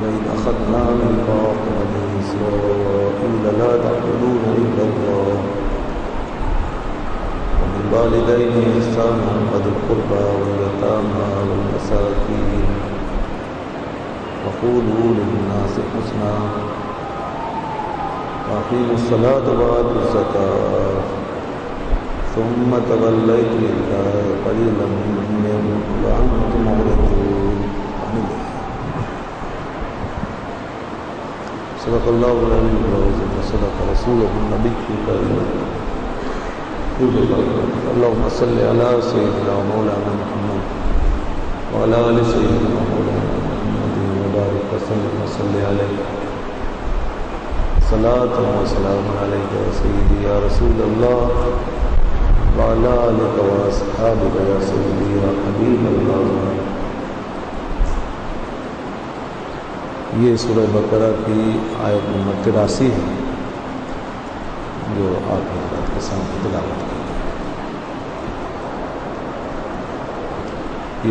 وإذ أخذنا ميثاق بني إسرائيل لا تعبدون إلا الله وبالوالدين إحسانا وذي القربى واليتامى والمساكين وقولوا للناس حسنا وأقيموا الصلاة وآتوا الزكاة ثم توليتم إلا قليلا منكم وأنتم معرضون. صدق الله العلي العظيم وصدق رسوله النبي الكريم. اللهم صل على سيدنا ومولانا محمد وعلى آل سيدنا ومولانا محمد وبارك وسلم وصل عليه صلاة وسلام عليك يا سيدي يا رسول الله وعلى آلك وأصحابك يا سيدي يا حبيب الله. یہ سورہ بقرہ کی آیت نمبر 83 ہے جو آپ حضرات کے سامنے تلاوت کی.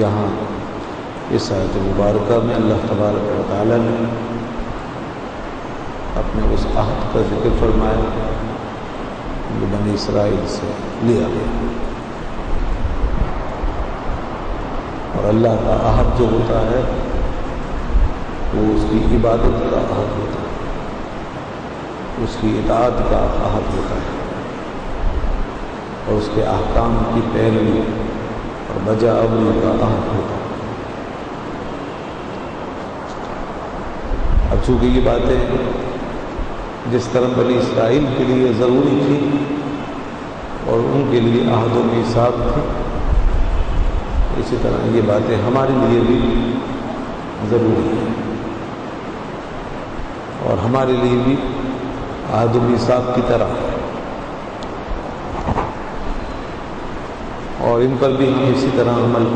یہاں اس آیت مبارکہ میں اللہ تبارک و تعالی نے اپنے اس عہد کا ذکر فرمایا جو بنی اسرائیل سے لیا گیا. اور اللہ کا عہد جو ہوتا ہے وہ اس کی عبادت کا عہد ہوتا ہے، اس کی اطاعت کا عہد ہوتا ہے اور اس کے احکام کی پیروی اور بجا عملی کا عہد ہوتا ہے. اب چونکہ یہ باتیں جس طرح بنی اسرائیل کے لیے ضروری تھی اور ان کے لیے عہد و میثاق تھی، اسی طرح یہ باتیں ہمارے لیے بھی ضروری ہیں اور ہمارے لیے بھی عہد و میثاق کی طرح، اور ان پر بھی ہم اسی طرح عمل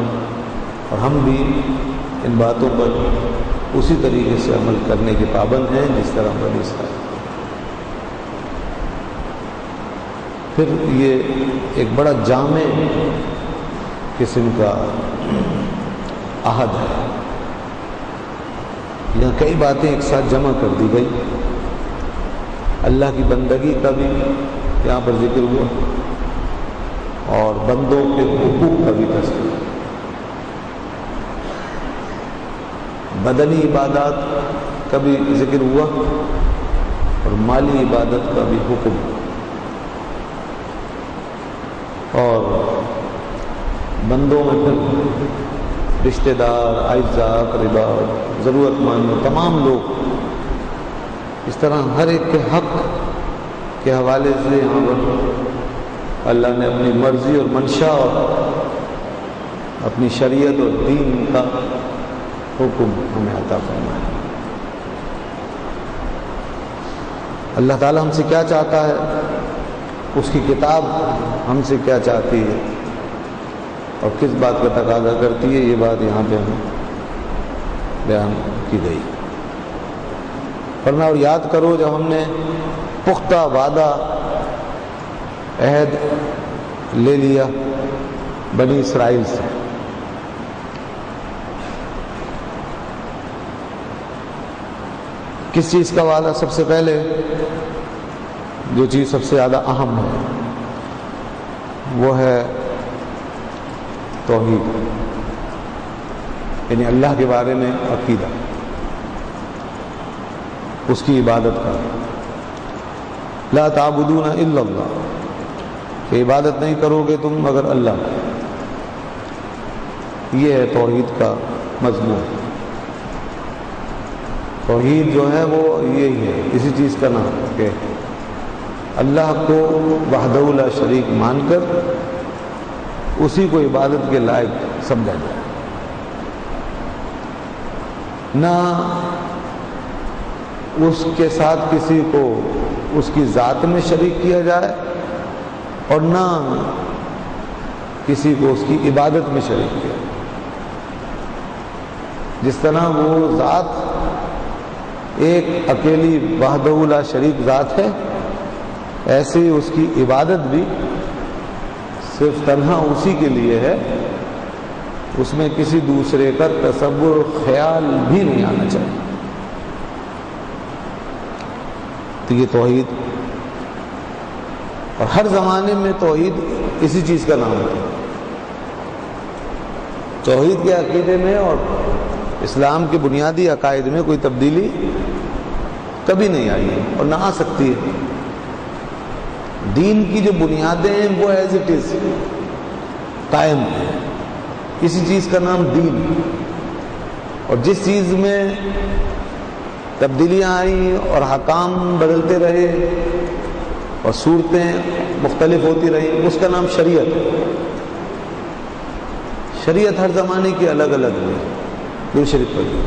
اور ہم بھی ان باتوں پر اسی طریقے سے عمل کرنے کے پابند ہیں جس طرح بنی اسرائیل. پھر یہ ایک بڑا جامع قسم کا عہد ہے. یہاں کئی باتیں ایک ساتھ جمع کر دی گئی. اللہ کی بندگی کا بھی یہاں پر ذکر ہوا اور بندوں کے حقوق کا بھی تذکر. بدنی عبادات کا بھی ذکر ہوا اور مالی عبادت کا بھی حکم، اور بندوں میں پھر رشتہ دار، اعزاء، اقرباء، ضرورت مند تمام لوگ، اس طرح ہر ایک کے حق کے حوالے سے یہاں پر اللہ نے اپنی مرضی اور منشا اور اپنی شریعت اور دین کا حکم ہمیں عطا فرمایا. اللہ تعالیٰ ہم سے کیا چاہتا ہے، اس کی کتاب ہم سے کیا چاہتی ہے اور کس بات کا تقاضا کرتی ہے، یہ بات یہاں پہ ہمیں بیان کی گئی. فرمایا اور یاد کرو جب ہم نے پختہ وعدہ عہد لے لیا بنی اسرائیل سے. کس چیز کا وعدہ؟ سب سے پہلے جو چیز سب سے زیادہ اہم ہے وہ ہے توحید، یعنی اللہ کے بارے میں عقیدہ، اس کی عبادت کا. لا تعبدون الا اللہ، کہ عبادت نہیں کرو گے تم مگر اللہ. یہ ہے توحید کا مضمون. توحید جو ہے وہ یہی ہے، اسی چیز کا نام کہ اللہ کو وحدہ لا شریک مان کر اسی کو عبادت کے لائق سمجھا جائے، نہ اس کے ساتھ کسی کو اس کی ذات میں شریک کیا جائے اور نہ کسی کو اس کی عبادت میں شریک کیا جائے. جس طرح وہ ذات ایک اکیلی وحدہ لا شریک ذات ہے، ایسے ہی اس کی عبادت بھی صرف تنہا اسی کے لیے ہے، اس میں کسی دوسرے کا تصور خیال بھی نہیں آنا چاہیے. تو یہ توحید، اور ہر زمانے میں توحید اسی چیز کا نام ہے. توحید کے عقیدے میں اور اسلام کے بنیادی عقائد میں کوئی تبدیلی کبھی نہیں آئی ہے اور نہ آ سکتی ہے. دین کی جو بنیادیں ہیں وہ ایز اٹ از قائم ہیں. کسی چیز کا نام دین، اور جس چیز میں تبدیلیاں آئیں اور حکام بدلتے رہے اور صورتیں مختلف ہوتی رہیں، اس کا نام شریعت ہے. شریعت ہر زمانے کی الگ الگ ہے. درود شریف پڑھیے.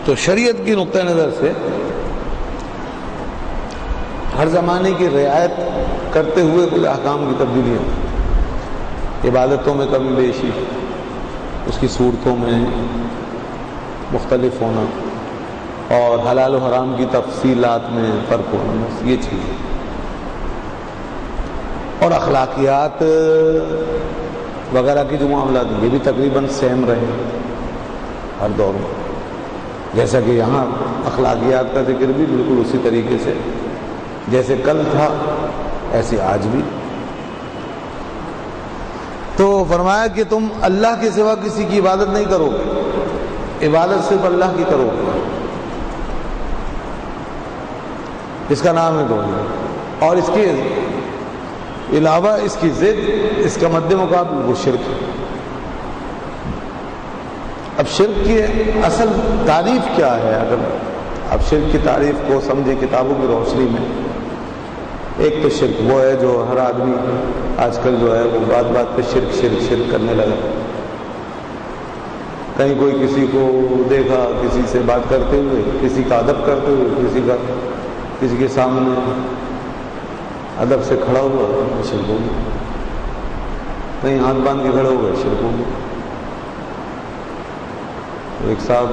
تو شریعت کی نقطہ نظر سے ہر زمانے کی رعایت کرتے ہوئے کچھ احکام کی تبدیلیاں، عبادتوں میں کمی بیشی، اس کی صورتوں میں مختلف ہونا، اور حلال و حرام کی تفصیلات میں فرق ہونا، بس یہ چیز. اور اخلاقیات وغیرہ کی جو معاملات ہیں یہ بھی تقریباً سیم رہے ہر دور میں. جیسا کہ یہاں اخلاقیات کا ذکر بھی بالکل اسی طریقے سے جیسے کل تھا ایسے آج بھی. تو فرمایا کہ تم اللہ کے سوا کسی کی عبادت نہیں کرو گے، عبادت صرف اللہ کی کرو گے. اس کا نام ہے توحید. اور اس کے علاوہ اس کی ضد، اس کا مد مقابل وہ شرک ہے. اب شرک کی اصل تعریف کیا ہے؟ اگر اب شرک کی تعریف کو سمجھے کتابوں کی روشنی میں، ایک تو شرک وہ ہے جو ہر آدمی آج کل جو ہے وہ بات بات پہ شرک شرک شرک کرنے لگا. کہیں کوئی کسی کو دیکھا کسی سے بات کرتے ہوئے، کسی کا ادب کرتے ہوئے، کسی کے سامنے ادب سے کھڑا ہوا، شرک ہو گیا. کہیں ہاتھ باندھ کے کھڑے ہو گئے، شرک ہو گیا. ایک صاحب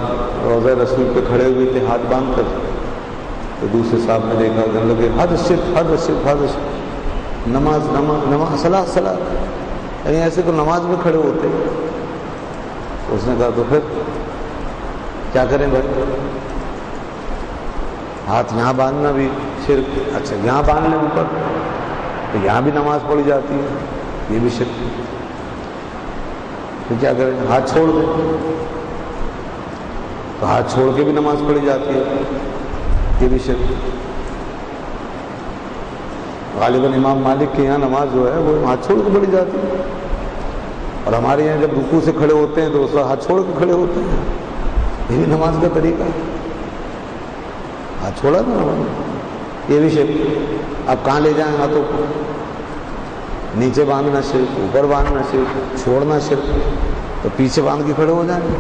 روضہ رسول پہ کھڑے ہوئے تھے ہاتھ باندھ کر، تو دوسرے صاحب نے دیکھا کہنے لگے حد شرک حد شرک حد شرک. نماز نماز نماز صلاح صلاح، یعنی ایسے تو نماز میں کھڑے ہوتے. اس نے کہا تو پھر کیا کریں بھائی؟ ہاتھ یہاں باندھنا بھی شرک. اچھا یہاں باندھ لیں اوپر تو یہاں بھی نماز پڑھی جاتی ہے، یہ بھی شرک. پھر کیا کریں؟ ہاتھ چھوڑ دیں تو ہاتھ چھوڑ کے بھی نماز پڑھی جاتی ہے، یہ بھی شرک. غالباً امام مالک کے یہاں نماز جو ہے وہ ہاتھ چھوڑ کے پڑھی جاتی ہے، اور ہمارے یہاں جب رکوع سے کھڑے ہوتے ہیں تو اس وقت ہاتھ چھوڑ کے کھڑے ہوتے ہیں. یہ بھی نماز کا طریقہ ہے، ہاتھ چھوڑا تھا نماز، یہ بھی شرک. اب کہاں لے جائیں ہاتھوں کو؟ نیچے باندھنا شرک، اوپر باندھنا شرک، چھوڑنا شرک، تو پیچھے باندھ کے کھڑے ہو جائیں گے.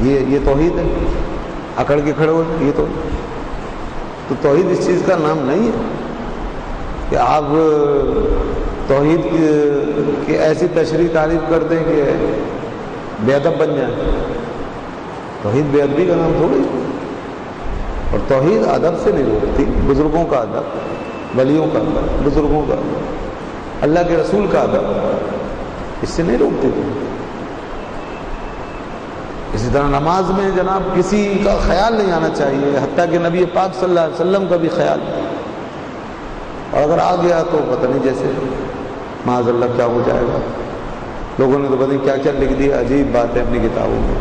یہ توحید ہے؟ اکڑ کے کھڑے ہو جائیں، یہ تو توحید اس چیز کا نام نہیں ہے کہ آپ توحید کی ایسی تشریح تعریف کر دیں کہ بے ادب بن جائیں. توحید بے ادبی کا نام تھوڑی. اور توحید ادب سے نہیں روکتی. بزرگوں کا ادب، ولیوں کا ادب، بزرگوں کا ادب، اللہ کے رسول کا ادب، اس سے نہیں روکتی. اسی طرح نماز میں جناب کسی کا خیال نہیں آنا چاہیے، حتیٰ کہ نبی پاک صلی اللہ علیہ وسلم کا بھی خیال. اور اگر آ گیا تو پتہ نہیں جیسے معاذ اللہ کیا ہو جائے گا. لوگوں نے تو پتہ نہیں کیا کیا لکھ دیا، عجیب بات ہے اپنی کتابوں میں.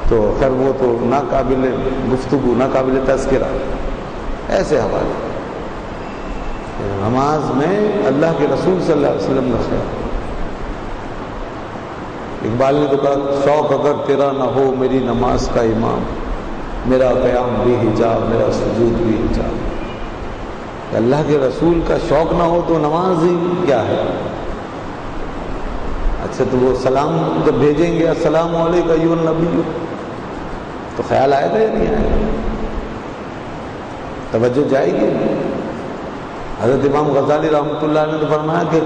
تو خیر وہ تو ناقابل گفتگو، ناقابل تذکرہ ایسے حوالے. نماز میں اللہ کے رسول صلی اللہ علیہ وسلم کا خیال. اقبال نے تو کہا شوق اگر تیرا نہ ہو میری نماز کا امام، میرا قیام بھی حجاب، میرا سجود بھی حجاب. اللہ کے رسول کا شوق نہ ہو تو نماز ہی کیا ہے؟ اچھا تو وہ سلام جب بھیجیں گے السلام علیکم ایھا النبی، تو خیال آئے گا یا نہیں آئے گا؟ توجہ جائے گی. حضرت امام غزالی رحمۃ اللہ نے تو فرمایا کہ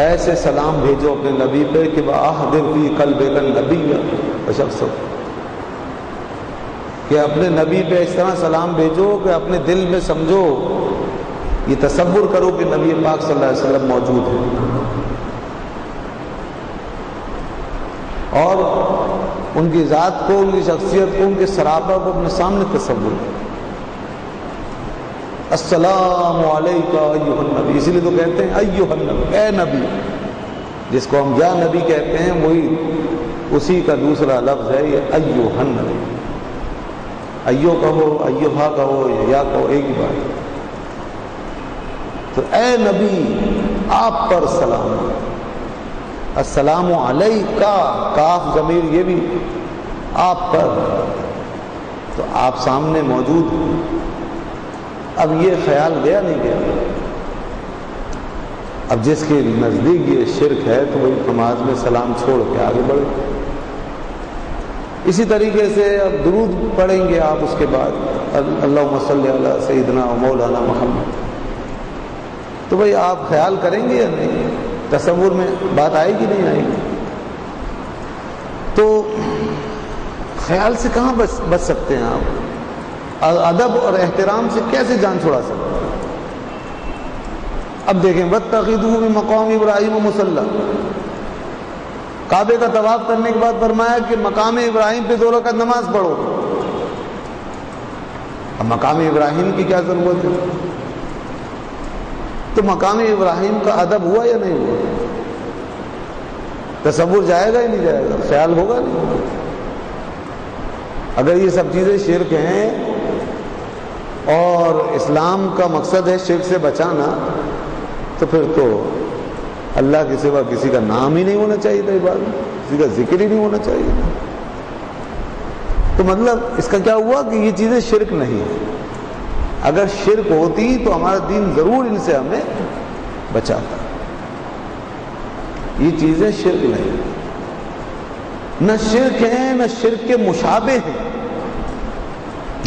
ایسے سلام بھیجو اپنے نبی پہ کہ بَأَحْضِرْ فِي قَلْبِكَ النَّبِيَّ، شخص کہ اپنے نبی پہ اس طرح سلام بھیجو کہ اپنے دل میں سمجھو، یہ تصور کرو کہ نبی پاک صلی اللہ علیہ وسلم موجود ہے، اور ان کی ذات کو، ان کی شخصیت کو، ان کے سراپا کو اپنے سامنے تصور کرو۔ السلام علیکہ ایھا النبی، اسی لیے تو کہتے ہیں ایھا النبی، اے نبی، جس کو ہم یا نبی کہتے ہیں وہی اسی کا دوسرا لفظ ہے یہ ایھا النبی۔ ایو کہو، ایھا کہو یا کہو، ایک ہی بات۔ تو اے نبی آپ پر سلام، السلام علیکہ، کاف ضمیر یہ بھی آپ پر، تو آپ سامنے موجود ہیں۔ اب یہ خیال گیا نہیں گیا؟ اب جس کے نزدیک یہ شرک ہے تو وہی نماز میں سلام چھوڑ کے آگے بڑھے۔ اسی طریقے سے اب درود پڑھیں گے آپ اس کے بعد، اللہم صلی علی سیدنا و مولانا محمد، تو بھئی آپ خیال کریں گے یا نہیں؟ تصور میں بات آئے گی نہیں آئے گی؟ تو خیال سے کہاں بچ سکتے ہیں آپ؟ ادب اور احترام سے کیسے جان چھڑا سکتے ہیں؟ اب دیکھیں، وَاتَّخِذُوا مِن مَقَامِ إِبْرَاهِيمَ مُصَلًّى، کعبے کا طواف کرنے کے بعد فرمایا کہ مقام ابراہیم پہ 2 رکعت نماز پڑھو۔ اب مقام ابراہیم کی کیا ضرورت ہے؟ تو مقام ابراہیم کا ادب ہوا یا نہیں ہوا؟ تصور جائے گا یا نہیں جائے گا؟ خیال ہوگا نہیں؟ اگر یہ سب چیزیں شرک ہیں اور اسلام کا مقصد ہے شرک سے بچانا، تو پھر تو اللہ کے سوا کسی کا نام ہی نہیں ہونا چاہیے تھا، عبادت کسی کا ذکر ہی نہیں ہونا چاہیے تھا۔ تو مطلب اس کا کیا ہوا کہ یہ چیزیں شرک نہیں ہیں۔ اگر شرک ہوتی تو ہمارا دین ضرور ان سے ہمیں بچاتا۔ یہ چیزیں شرک نہیں، نہ شرک ہیں نہ شرک کے مشابہ ہیں،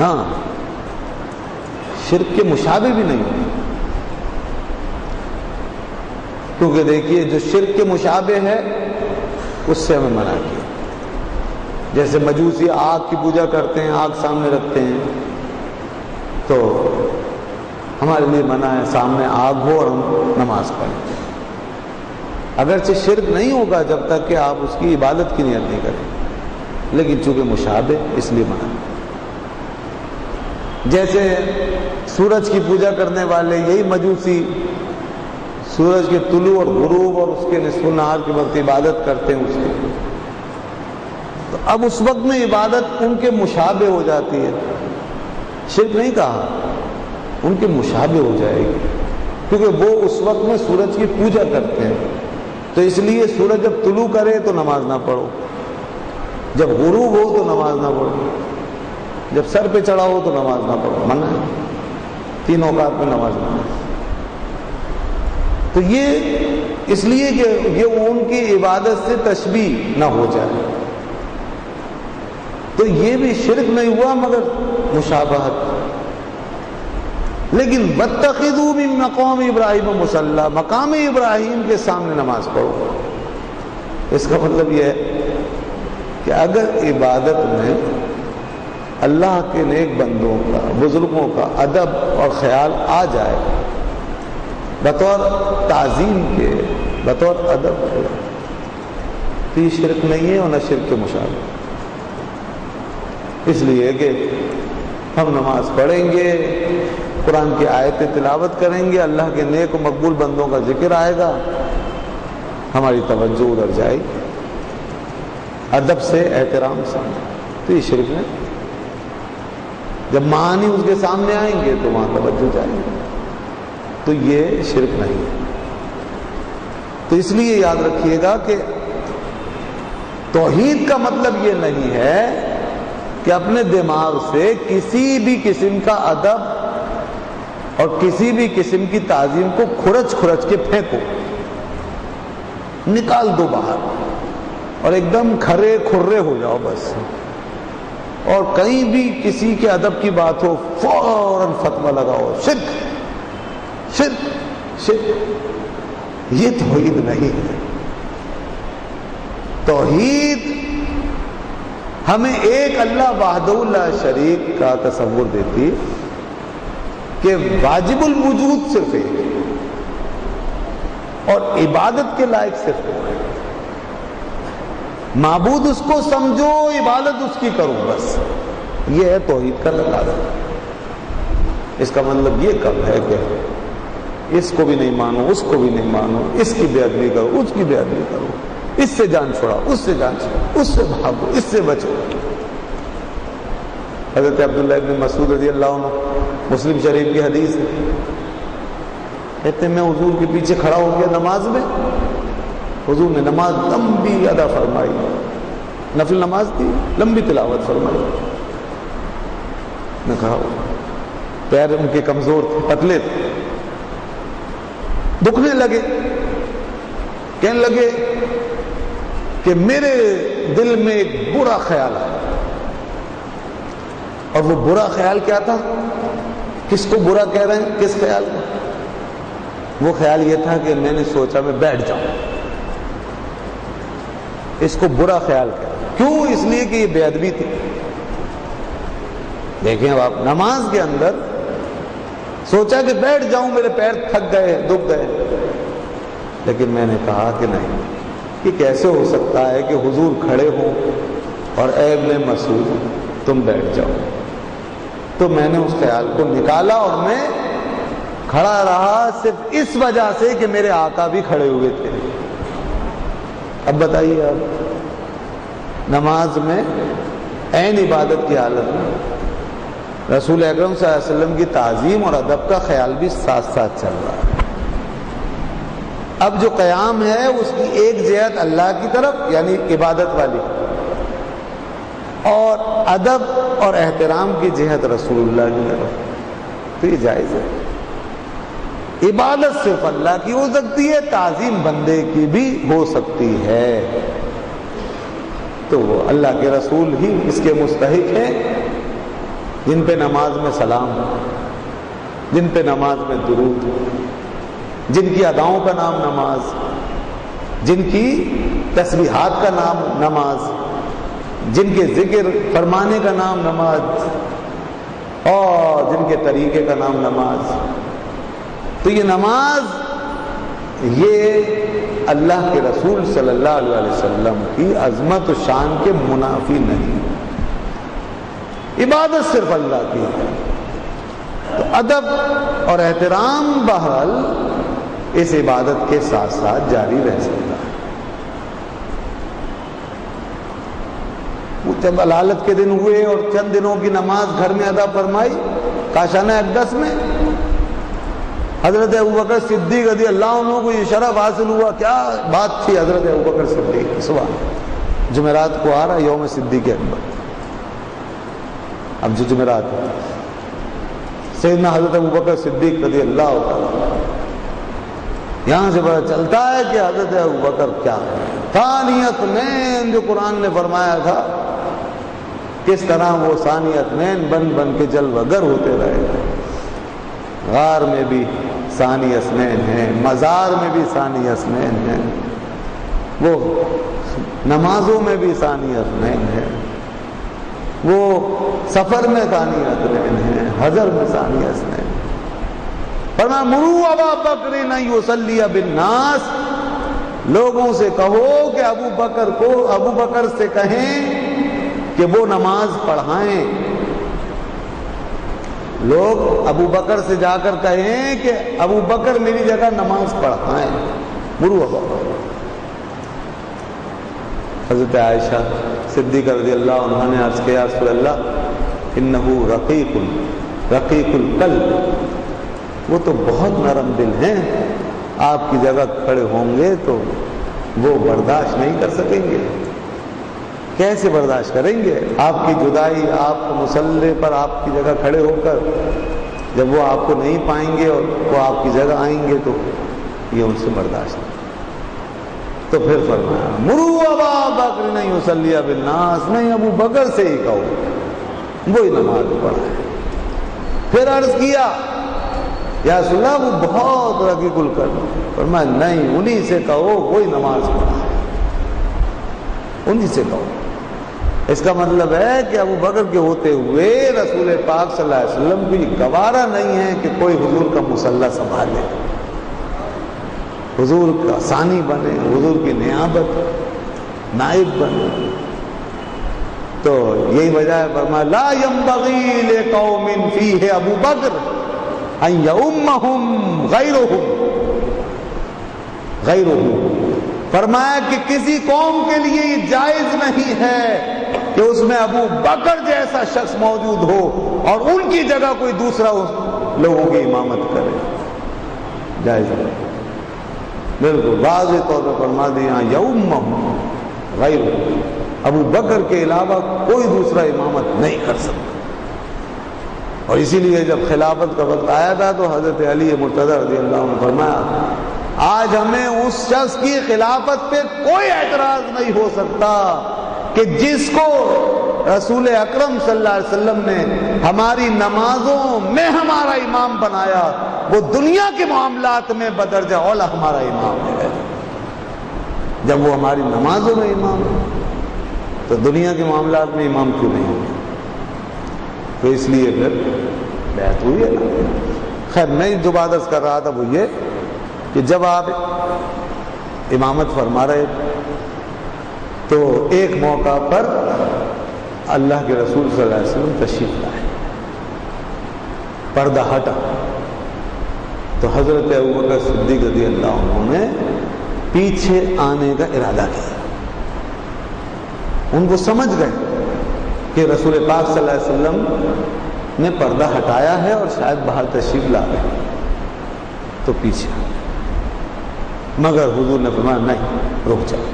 ہاں شرک کے مشابہ بھی نہیں، کیونکہ دیکھیے جو شرک کے مشابہ ہے اس سے ہمیں منع کیا۔ جیسے مجوسی آگ کی پوجا کرتے ہیں، آگ سامنے رکھتے ہیں، تو ہمارے لیے منع ہے سامنے آگ ہو اور ہم نماز پڑھیں۔ اگرچہ شرک نہیں ہوگا جب تک کہ آپ اس کی عبادت کی نیت نہیں کریں، لیکن چونکہ مشابہ اس لیے منع۔ جیسے سورج کی پوجا کرنے والے یہی مجوسی سورج کے طلوع اور غروب اور اس کے نصف النہار کے وقت عبادت کرتے ہیں اس کی، تو اب اس وقت میں عبادت ان کے مشابہ ہو جاتی ہے، شرک نہیں کہا، ان کے مشابہ ہو جائے گی، کیونکہ وہ اس وقت میں سورج کی پوجا کرتے ہیں۔ تو اس لیے سورج جب طلوع کرے تو نماز نہ پڑھو، جب غروب ہو تو نماز نہ پڑھو، جب سر پہ چڑھا ہو تو نماز نہ پڑھو، منع ہے 3 اوقات میں نماز نہ پڑھو۔ تو یہ اس لیے کہ یہ ان کی عبادت سے تشبیہ نہ ہو جائے، تو یہ بھی شرک نہیں ہوا مگر مشابہت۔ لیکن وَاتَّخِذُوا مِن مَقَامِ إِبْرَاهِيمَ مُصَلًّى، مقام ابراہیم کے سامنے نماز پڑھو۔ اس کا مطلب یہ ہے کہ اگر عبادت میں اللہ کے نیک بندوں کا، بزرگوں کا ادب اور خیال آ جائے بطور تعظیم کے، بطور ادب کے، تو یہ شرک نہیں ہے اور نہ شرک کے مشابہ۔ اس لیے کہ ہم نماز پڑھیں گے، قرآن کی آیتیں تلاوت کریں گے، اللہ کے نیک و مقبول بندوں کا ذکر آئے گا، ہماری توجہ ادھر جائے گی ادب سے، احترام سے، تو یہ شرک نہیں۔ جب معانی اس کے سامنے آئیں گے تو وہاں توجہ جائے گی، تو یہ شرک نہیں ہے۔ تو اس لیے یاد رکھیے گا کہ توحید کا مطلب یہ نہیں ہے کہ اپنے دماغ سے کسی بھی قسم کا ادب اور کسی بھی قسم کی تعظیم کو کھرچ کے پھینکو، نکال دو باہر اور ایک دم کھرے کھرے ہو جاؤ بس، اور کہیں بھی کسی کے ادب کی بات ہو فوراً فتویٰ لگاؤ، شرک شرک شرک۔ یہ توحید نہیں ہے۔ توحید ہمیں ایک اللہ وحدہ لا شریک کا تصور دیتی کہ واجب الوجود صرف ایک ہے اور عبادت کے لائق صرف ایک ہے. معبود اس کو سمجھو، عبادت اس کی کرو، بس یہ ہے توحید کا تقاضا. اس کا مطلب یہ کب ہے کہ اس کو بھی نہیں مانو، اس کو بھی نہیں مانو، اس کی بے ادبی کرو، اس کی بے ادبی کرو، اس سے جان چھوڑاؤ، اس سے جان چھوڑاؤ، اس سے بھاگو، اس سے بچو. حضرت عبداللہ ابن مسعود رضی اللہ عنہ، مسلم شریف کی حدیث ہے، کہتے ہیں میں حضور کے پیچھے کھڑا ہو گیا نماز میں. حضور نے نماز لمبی ادا فرمائی، نفل نماز تھی، لمبی تلاوت فرمائی. میں کہا پیر ان کے کمزور تھے، پتلے تھے، دکھنے لگے. کہنے لگے کہ میرے دل میں ایک برا خیال ہے. اور وہ برا خیال کیا تھا؟ کس کو برا کہہ رہے ہیں؟ کس خیال کو؟ وہ خیال یہ تھا کہ میں نے سوچا میں بیٹھ جاؤں. اس کو برا خیال کہہ رہے. کیوں؟ اس لیے کہ یہ بے ادبی تھی. دیکھیں اب آپ نماز کے اندر سوچا کہ بیٹھ جاؤں، میرے پیر تھک گئے، دکھ گئے. لیکن میں نے کہا کہ نہیں، کہ کیسے ہو سکتا ہے کہ حضور کھڑے ہوں اور اے ابن مسعود تم بیٹھ جاؤ. تو میں نے اس خیال کو نکالا اور میں کھڑا رہا صرف اس وجہ سے کہ میرے آقا بھی کھڑے ہوئے تھے. اب بتائیے، اب نماز میں عین عبادت کی حالت میں رسول اکرم صلی اللہ علیہ وسلم کی تعظیم اور ادب کا خیال بھی ساتھ ساتھ چل رہا ہے. اب جو قیام ہے اس کی ایک جہت اللہ کی طرف یعنی عبادت والی، اور ادب اور احترام کی جہت رسول اللہ کی طرف. تو یہ جائز ہے. عبادت صرف اللہ کی ہو سکتی ہے، تعظیم بندے کی بھی ہو سکتی ہے. تو وہ اللہ کے رسول ہی اس کے مستحق ہیں جن پہ نماز میں سلام، جن پہ نماز میں درود، جن کی اداؤں کا نام نماز، جن کی تسبیحات کا نام نماز، جن کے ذکر فرمانے کا نام نماز، اور جن کے طریقے کا نام نماز. تو یہ نماز یہ اللہ کے رسول صلی اللہ علیہ وسلم کی عظمت و شان کے منافی نہیں. عبادت صرف اللہ کی ہے. تو ادب اور احترام بہرحال اس عبادت کے ساتھ ساتھ جاری رہ سکتا ہے. وہ جب علالت کے دن ہوئے اور چند دنوں کی نماز گھر میں ادا فرمائی کاشانہ اقدس میں، حضرت ابوبکر صدیق رضی اللہ عنہ کو یہ شرف حاصل ہوا. کیا بات تھی حضرت ابوبکر صدیق. صبح جمعرات کو آ رہا یوم صدیق اکبر. اب جو جمعرات ہے سیدنا حضرت ابوبکر صدیق رضی اللہ عنہ، یہاں سے پتہ چلتا ہے کہ حضرت ابوبکر کیا ہے. ثانی اثنین جو قرآن نے فرمایا تھا، کس طرح وہ ثانی اثنین بن بن کے جلوہ گر ہوتے رہے. غار میں بھی ثانی اثنین ہیں، مزار میں بھی ثانی اثنین ہیں، وہ نمازوں میں بھی ثانی اثنین ہیں، وہ سفر میں ثانی اثنین ہیں، حضر میں ثانی اثنین. فرمایا مرو ابا بکر ان یصلی بالناس، لوگوں سے کہو کہ ابو بکر سے کہیں کہ وہ نماز پڑھائیں. لوگ ابو بکر سے جا کر کہیں کہ ابو بکر میری جگہ نماز پڑھائیں. مرو ابا بکر. حضرت عائشہ صدیقہ رضی اللہ عنہ نے عرض کیا رسول اللہ انہو رقیق القلب، وہ تو بہت نرم دل ہیں، آپ کی جگہ کھڑے ہوں گے تو وہ برداشت نہیں کر سکیں گے. کیسے برداشت کریں گے آپ کی جدائی؟ آپ کو مصلی پر آپ کی جگہ کھڑے ہو کر جب وہ آپ کو نہیں پائیں گے اور وہ آپ کی جگہ آئیں گے تو یہ ان سے برداشت نہیں. تو پھر فرمایا مرو ابا بکر نہیں یصلی بالناس، نہیں ابو بکر سے ہی کہو وہی نماز پڑھائے. پھر عرض کیا یا رسول اللہ وہ بہت رقیق القلب، فرمایا نہیں انہی سے کہو وہی نماز پڑھائے، انہی سے کہو. اس کا مطلب ہے کہ ابو بکر کے ہوتے ہوئے رسول پاک صلی اللہ علیہ وسلم کو یہ گوارا نہیں ہے کہ کوئی حضور کا مصلی سنبھالے، حضور کا ثانی بنے، حضور کی نیابت نائب بنے۔ تو یہی وجہ ہے فرمایا لا ينبغي لقوم فیہ ابو بکر ان یؤمہم غیرہ، فرمایا کہ کسی قوم کے لیے یہ جائز نہیں ہے کہ اس میں ابو بکر جیسا شخص موجود ہو اور ان کی جگہ کوئی دوسرا لوگوں کی امامت کرے، جائز نہیں، بالکل واضح طور پر فرما دیا یؤمہم غیرہ، ابو بکر کے علاوہ کوئی دوسرا امامت نہیں کر سکتا۔ اور اسی لیے جب خلافت کا وقت آیا تھا تو حضرت علی مرتضی رضی اللہ عنہ نے فرمایا آج ہمیں اس شخص کی خلافت پہ کوئی اعتراض نہیں ہو سکتا کہ جس کو رسول اکرم صلی اللہ علیہ وسلم نے ہماری نمازوں میں ہمارا امام بنایا، وہ دنیا کے معاملات میں بدرجہ اولا ہمارا امام ہے۔ جب وہ ہماری نمازوں میں امام ہے تو دنیا کے معاملات میں امام کیوں نہیں ہوگا؟ تو اس لیے پھر بیعت ہوئی ہے نا۔ خیر میں جو بات عرض کر رہا تھا وہ یہ کہ جب آپ امامت فرما رہے تو ایک موقع پر اللہ کے رسول صلی اللہ علیہ وسلم تشریف لائے، پردہ ہٹا تو حضرت ابوبکر صدیق رضی اللہ عنہ نے پیچھے آنے کا ارادہ کیا۔ ان کو سمجھ گئے کہ رسول پاک صلی اللہ علیہ وسلم نے پردہ ہٹایا ہے اور شاید باہر تشریف لا رہے ہیں، تو پیچھے، مگر حضور نے فرمایا نہیں، رک جاؤ۔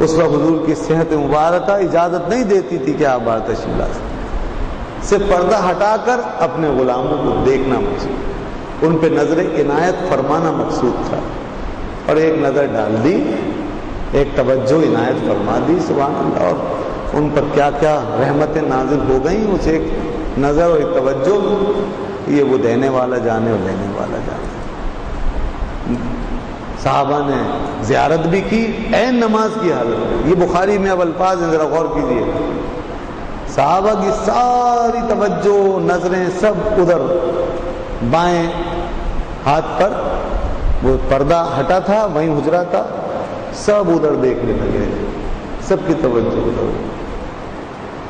اس وقت حضور کی صحت مبارکہ اجازت نہیں دیتی تھی کہ آپ باہر تشریف لا سکیں، صرف پردہ ہٹا کر اپنے غلاموں کو دیکھنا مقصود، ان پہ نظر عنایت فرمانا مقصود تھا، اور ایک نظر ڈال دی، ایک توجہ عنایت فرما دی، سبحان اللہ، اور ان پر کیا کیا رحمتیں نازل ہو گئیں، اس ایک نظر اور ایک توجہ، یہ وہ دینے والا جانے اور لینے والا جانے۔ صحابہ نے زیارت بھی کی عین نماز کی حالت میں، یہ بخاری میں اب الفاظ ہیں، ذرا غور کیجیے، صحابہ کی ساری توجہ نظریں سب ادھر، بائیں ہاتھ پر وہ پردہ ہٹا تھا، وہیں حجرہ تھا، سب ادھر دیکھنے لگے، سب کی توجہ ادھر،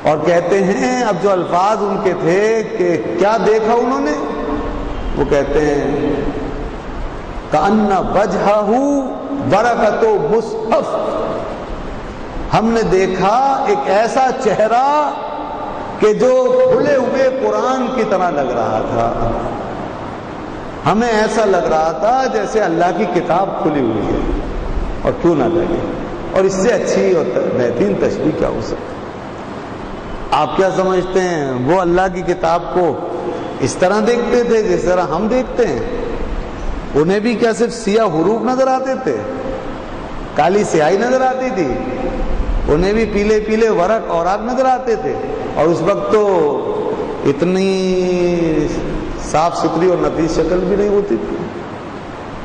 اور کہتے ہیں اب جو الفاظ ان کے تھے کہ کیا دیکھا انہوں نے، وہ کہتے ہیں کأن وجہہ برکت مصحف، ہم نے دیکھا ایک ایسا چہرہ کہ جو کھلے ہوئے قرآن کی طرح لگ رہا تھا، ہمیں ایسا لگ رہا تھا جیسے اللہ کی کتاب کھلی ہوئی ہے، اور کیوں نہ لگے، اور اس سے اچھی اور بہترین تشبیہ کیا ہو سکتی؟ آپ کیا سمجھتے ہیں وہ اللہ کی کتاب کو اس طرح دیکھتے تھے جس طرح ہم دیکھتے ہیں؟ انہیں بھی کیا صرف سیاہ حروف نظر آتے تھے، کالی سیاہی نظر آتی تھی؟ انہیں بھی پیلے پیلے ورق اوراق نظر آتے تھے؟ اور اس وقت تو اتنی صاف ستھری اور نفیس شکل بھی نہیں ہوتی تھی،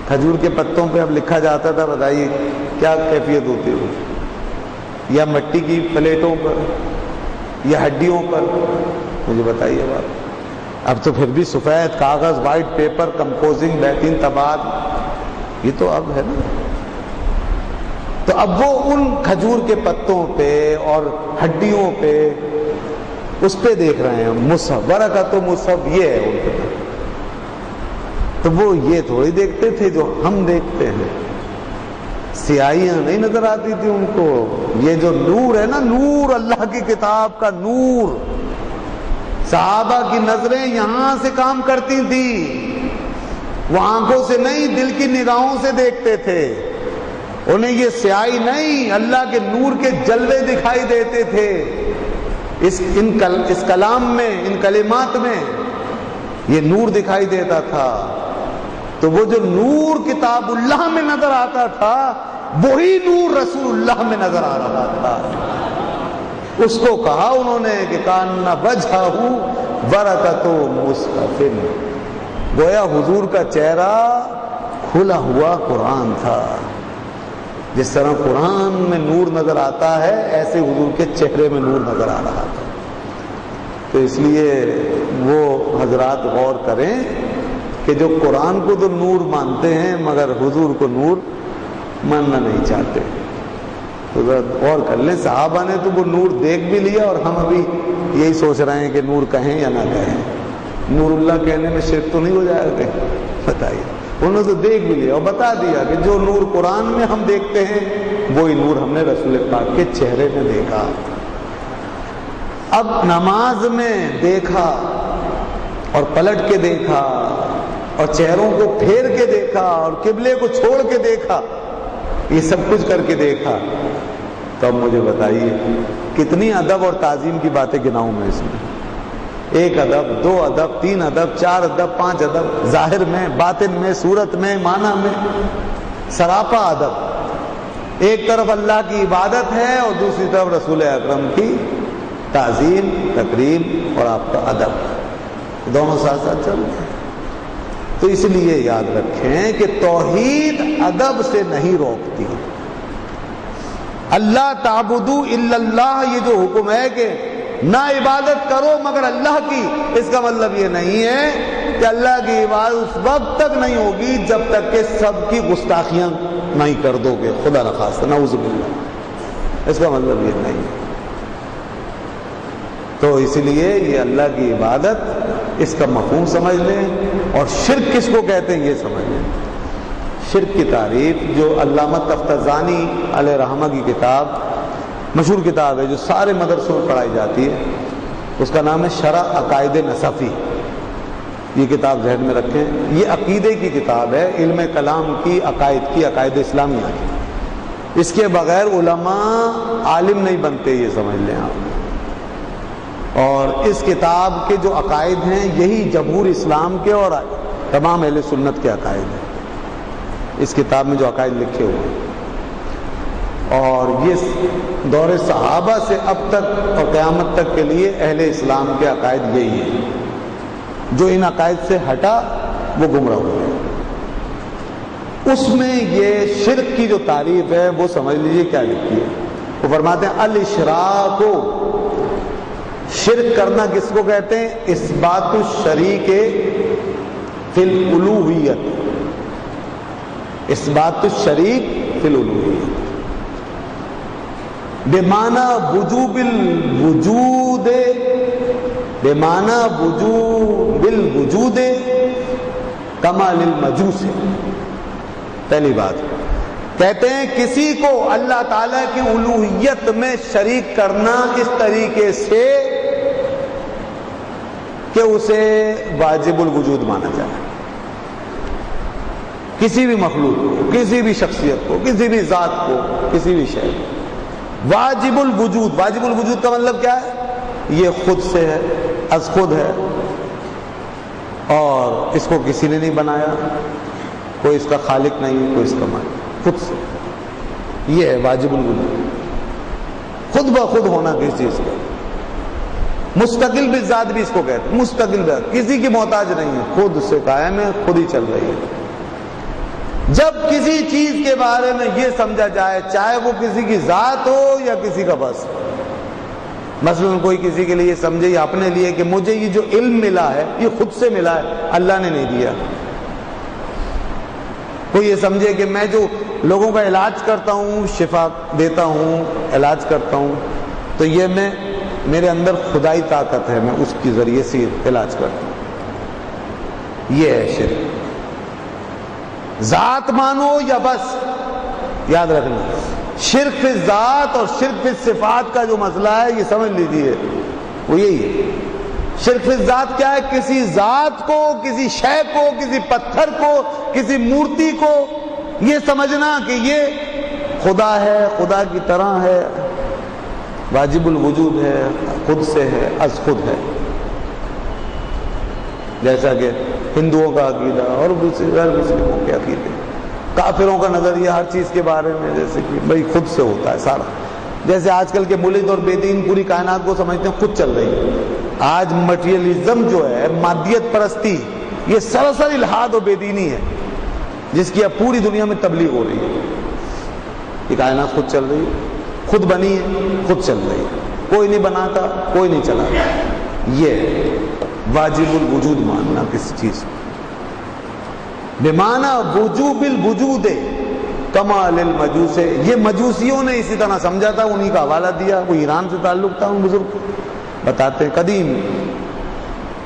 کھجور کے پتوں پہ اب لکھا جاتا تھا، بتائیے کیا کیفیت ہوتی ہوگی، یا مٹی کی پلیٹوں پر یا ہڈیوں پر، مجھے بتائیے بات۔ اب تو پھر بھی سفید کاغذ، وائٹ پیپر، کمپوزنگ، بہترین طباعت، یہ تو اب ہے نا۔ تو اب وہ ان کھجور کے پتوں پہ اور ہڈیوں پہ اس پہ دیکھ رہے ہیں مصحف، برکت و مصحف یہ ہے ان کے، تو وہ یہ تھوڑی دیکھتے تھے جو ہم دیکھتے ہیں، سیاہیاں نہیں نظر آتی تھی ان کو، یہ جو نور ہے نا، نور اللہ کی کتاب کا نور، صحابہ کی نظریں یہاں سے کام کرتی تھی، وہ آنکھوں سے نہیں دل کی نگاہوں سے دیکھتے تھے، انہیں یہ سیاہی نہیں اللہ کے نور کے جلوے دکھائی دیتے تھے، اس کلام میں، ان کلمات میں یہ نور دکھائی دیتا تھا۔ تو وہ جو نور کتاب اللہ میں نظر آتا تھا وہی نور رسول اللہ میں نظر آ رہا تھا۔ اس کو کہا انہوں نے کہ کان وجہہ برکت مصحف، گویا حضور کا چہرہ کھلا ہوا قرآن تھا، جس طرح قرآن میں نور نظر آتا ہے ایسے حضور کے چہرے میں نور نظر آ رہا تھا. تو اس لیے وہ حضرات غور کریں کہ جو قرآن کو تو نور مانتے ہیں مگر حضور کو نور ماننا نہیں چاہتے. تو غور کر لیں, صحابہ نے تو وہ نور دیکھ بھی لیا اور ہم ابھی یہی سوچ رہے ہیں کہ نور کہیں یا نہ کہیں. نور اللہ کہنے میں شرک تو نہیں ہو جائے گا؟ بتائیے. انہوں نے تو دیکھ بھی لیا اور بتا دیا کہ جو نور قرآن میں ہم دیکھتے ہیں وہی نور ہم نے رسول پاک کے چہرے میں دیکھا. اب نماز میں دیکھا اور پلٹ کے دیکھا اور چہروں کو پھیر کے دیکھا اور قبلے کو چھوڑ کے دیکھا, یہ سب کچھ کر کے دیکھا, تو اب مجھے بتائیے کتنی ادب اور تعظیم کی باتیں گناؤں میں اس میں. 1 ادب, 2 ادب, 3 ادب, 4 ادب, 5 ادب, ظاہر میں, باطن میں, صورت میں, معنی میں, سراپا ادب. ایک طرف اللہ کی عبادت ہے اور دوسری طرف رسول اکرم کی تعظیم, تکریم اور آپ کا ادب, دونوں ساتھ ساتھ چل رہے ہیں. تو اس لیے یاد رکھیں کہ توحید ادب سے نہیں روکتی. اللہ تعبدو الا اللہ, یہ جو حکم ہے کہ نہ عبادت کرو مگر اللہ کی, اس کا مطلب یہ نہیں ہے کہ اللہ کی عبادت اس وقت تک نہیں ہوگی جب تک کہ سب کی گستاخیاں نہیں کر دو گے, خدا نخواستہ, نعوذ باللہ. اس کا مطلب یہ نہیں ہے. تو اس لیے یہ اللہ کی عبادت, اس کا مفہوم سمجھ لیں, اور شرک کس کو کہتے ہیں یہ سمجھ لیں. شرک کی تعریف جو علامہ تفتزانی علیہ رحمہ کی کتاب, مشہور کتاب ہے جو سارے مدرسوں میں پڑھائی جاتی ہے, اس کا نام ہے شرح عقائد نصفی. یہ کتاب ذہن میں رکھیں, یہ عقیدے کی کتاب ہے, علم کلام کی, عقائد کی, عقائد اسلامیہ کی. اس کے بغیر علماء عالم نہیں بنتے, یہ سمجھ لیں آپ. اور اس کتاب کے جو عقائد ہیں یہی جمہور اسلام کے اور تمام اہل سنت کے عقائد ہیں, اس کتاب میں جو عقائد لکھے ہوئے ہیں. اور یہ دور صحابہ سے اب تک اور قیامت تک کے لیے اہل اسلام کے عقائد یہی ہیں. جو ان عقائد سے ہٹا وہ گمراہ ہو گیا. اس میں یہ شرک کی جو تعریف ہے وہ سمجھ لیجئے کیا لکھی ہے. وہ فرماتے ہیں الاشراک, شرک کرنا کس کو کہتے ہیں؟ اثبات الشریک فی الالوہیت, اثبات الشریک فی الالوہیت بمعنی وجوب الوجود, بمعنی وجوب الوجود کما للمجوس. پہلی بات کہتے ہیں کسی کو اللہ تعالیٰ کی الوہیت میں شریک کرنا اس طریقے سے کہ اسے واجب الوجود مانا جائے. کسی بھی مخلوق کو, کسی بھی شخصیت کو, کسی بھی ذات کو, کسی بھی شے کو واجب الوجود. واجب الوجود کا مطلب کیا ہے؟ یہ خود سے ہے, از خود ہے, اور اس کو کسی نے نہیں بنایا, کوئی اس کا خالق نہیں, کوئی اس کا مالک, خود سے. یہ ہے واجب الوجود, خود بخود ہونا کسی چیز کا. مستقل بالذات بھی اس کو کہتے ہیں, مستقل ذات, کسی کی محتاج نہیں ہے, خود سے قائم ہے, خود ہی چل رہی ہے. جب کسی چیز کے بارے میں یہ سمجھا جائے, چاہے وہ کسی کی ذات ہو یا کسی کا بس, مثلا کوئی کسی کے لیے یہ سمجھے یا اپنے لیے کہ مجھے یہ جو علم ملا ہے یہ خود سے ملا ہے, اللہ نے نہیں دیا. کوئی یہ سمجھے کہ میں جو لوگوں کا علاج کرتا ہوں, شفا دیتا ہوں, علاج کرتا ہوں, تو یہ میرے اندر خدائی طاقت ہے, میں اس کے ذریعے سے علاج کرتا ہوں. یہ ہے شرک. ذات مانو یا بس, یاد رکھنا شرک فی ذات اور شرک فی صفات کا جو مسئلہ ہے یہ سمجھ لیجیے, وہ یہی ہے. شرک فی ذات کیا ہے؟ کسی ذات کو, کسی شے کو, کسی پتھر کو, کسی مورتی کو یہ سمجھنا کہ یہ خدا ہے, خدا کی طرح ہے, واجب الوجود ہے, خود سے ہے, از خود ہے. جیسا کہ ہندوؤں کا عقیدہ اور غیر مسلموں کے عقیدے, کافروں کا نظریہ ہر چیز کے بارے میں, جیسے کہ بھائی خود سے ہوتا ہے سارا. جیسے آج کل کے ملک اور بے دین پوری کائنات کو سمجھتے ہیں خود چل رہی ہے. آج مٹیریلزم جو ہے, مادیت پرستی, یہ سراسر الحاد و بے دینی ہے جس کی اب پوری دنیا میں تبلیغ ہو رہی ہے. یہ کائنات خود چل رہی ہے، خود بنی ہے، خود چل رہی ہے، کوئی نہیں بناتا، کوئی نہیں چلاتا. یہ واجب الوجود ماننا کسی چیز کو، بمعنی وجوب الوجود کمال المجوس. یہ مجوسیوں نے اسی طرح سمجھا تھا، انہی کا حوالہ دیا. وہ ایران سے تعلق تھا. ان بزرگ بتاتے ہیں قدیم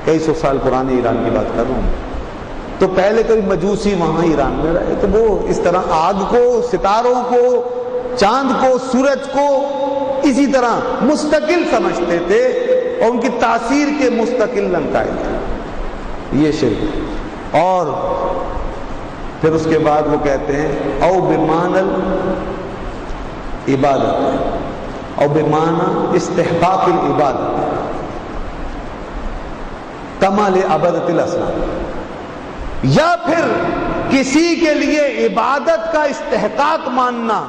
کئی سو سال پرانے ایران کی بات کر رہا ہوں. تو پہلے کوئی مجوسی وہاں ایران میں رہے تو وہ اس طرح آگ کو، ستاروں کو، چاند کو، سورج کو اسی طرح مستقل سمجھتے تھے اور ان کی تاثیر کے مستقل قائل تھے. یہ شرک. اور پھر اس کے بعد وہ کہتے ہیں او بمعنی عبادت، او بمعنی استحقاق العبادت کمال عبادت الاصنام، یا پھر کسی کے لیے عبادت کا استحقاق ماننا،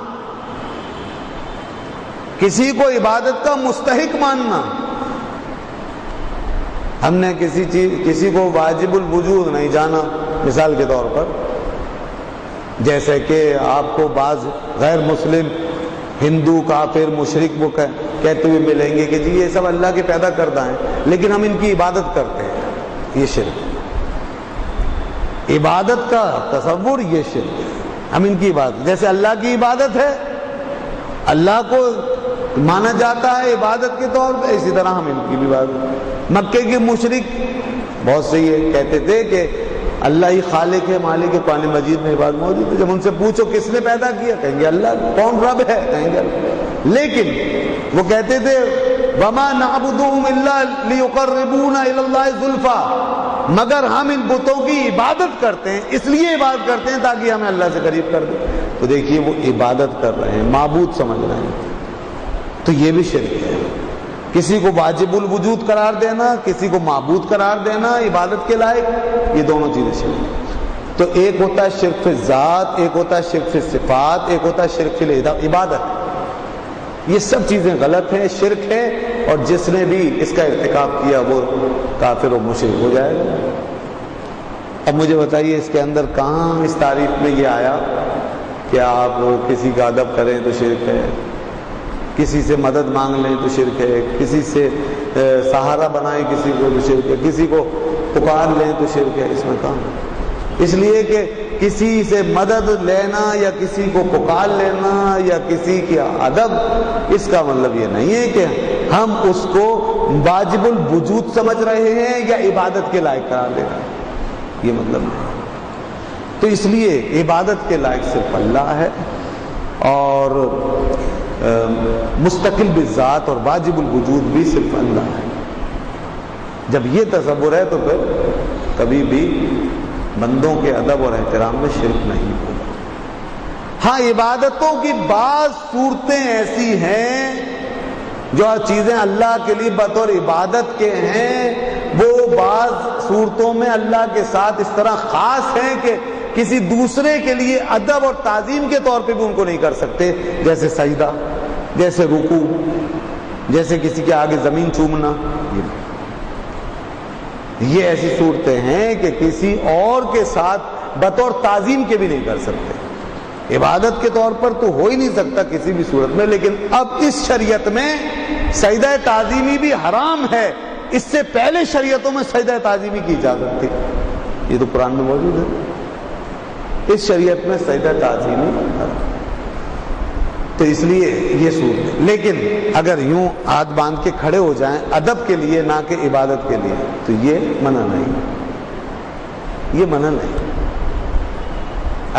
کسی کو عبادت کا مستحق ماننا. ہم نے کسی کو واجب الوجود نہیں جانا، مثال کے طور پر جیسے کہ آپ کو بعض غیر مسلم ہندو کافر مشرک وہ کہتے ہوئے ملیں گے کہ جی یہ سب اللہ کے پیدا کردہ ہیں لیکن ہم ان کی عبادت کرتے ہیں. یہ شرک. عبادت کا تصور یہ شرک. ہم ان کی عبادت، جیسے اللہ کی عبادت ہے، اللہ کو مانا جاتا ہے عبادت کے طور پہ، اسی طرح ہم ان کی بھی عبادت. مکے کے مشرک بہت سے یہ کہتے تھے کہ اللہ ہی خالق ہے، مالک ہے. قرآن مجید میں یہ بات موجود ہے. جب ان سے پوچھو کس نے پیدا کیا، کہیں گے اللہ. کون رب ہے، کہیں گے اللہ. لیکن وہ کہتے تھے وَمَا نَعْبُدُهُمْ إِلَّا لِيُقَرِّبُونَ إِلَى اللَّهِ زُلْفَىٰ، مگر ہم ان بتوں کی عبادت کرتے ہیں، اس لیے عبادت کرتے ہیں تاکہ ہمیں اللہ سے قریب کر دیں. تو دیکھیے وہ عبادت کر رہے ہیں، معبود سمجھ رہے ہیں. تو یہ بھی شرک ہے. کسی کو واجب الوجود قرار دینا، کسی کو معبود قرار دینا عبادت کے لائق، یہ دونوں چیزیں شرک ہیں. تو ایک ہوتا ہے شرک فی ذات، ایک ہوتا ہے شرک فی صفات، ایک ہوتا ہے شرک فی عبادت. یہ سب چیزیں غلط ہیں، شرک ہے، اور جس نے بھی اس کا ارتکاب کیا وہ کافر و مشرک ہو جائے گا. اب مجھے بتائیے اس کے اندر کہاں اس تعریف میں یہ آیا کہ آپ کسی کا ادب کریں تو شرک ہے، کسی سے مدد مانگ لیں تو شرک ہے، کسی سے سہارا بنائیں کسی کو تو شرک ہے، کسی کو پکار لیں تو شرک ہے. اس میں کہاں؟ اس لیے کہ کسی سے مدد لینا یا کسی کو پکار لینا یا کسی کی ادب، اس کا مطلب یہ نہیں ہے کہ ہم اس کو واجب الوجود سمجھ رہے ہیں یا عبادت کے لائق قرار دے رہے ہیں. یہ مطلب نہیں. تو اس لیے عبادت کے لائق صرف اللہ ہے، اور مستقل بذات اور واجب الوجود بھی صرف اللہ ہے. جب یہ تصور ہے تو پھر کبھی بھی بندوں کے ادب اور احترام میں شرک نہیں ہوگا. ہاں عبادتوں کی بعض صورتیں ایسی ہیں جو چیزیں اللہ کے لیے بطور عبادت کے ہیں، وہ بعض صورتوں میں اللہ کے ساتھ اس طرح خاص ہیں کہ کسی دوسرے کے لیے ادب اور تعظیم کے طور پہ بھی ان کو نہیں کر سکتے، جیسے سجدہ، جیسے رکوع، جیسے کسی کے آگے زمین چومنا. یہ ایسی صورتیں ہیں کہ کسی اور کے ساتھ بطور تعظیم کے بھی نہیں کر سکتے. عبادت کے طور پر تو ہو ہی نہیں سکتا کسی بھی صورت میں. لیکن اب اس شریعت میں سجدہ تعظیمی بھی حرام ہے. اس سے پہلے شریعتوں میں سجدہ تعظیمی کی اجازت تھی. یہ تو قرآن میں موجود ہے. اس شریعت میں سجدہ تعظیمی حرام. تو اس لیے یہ صورت ہے. لیکن اگر یوں ہاتھ باندھ کے کھڑے ہو جائیں ادب کے لیے نہ کہ عبادت کے لیے تو یہ منع نہیں. یہ منع نہیں.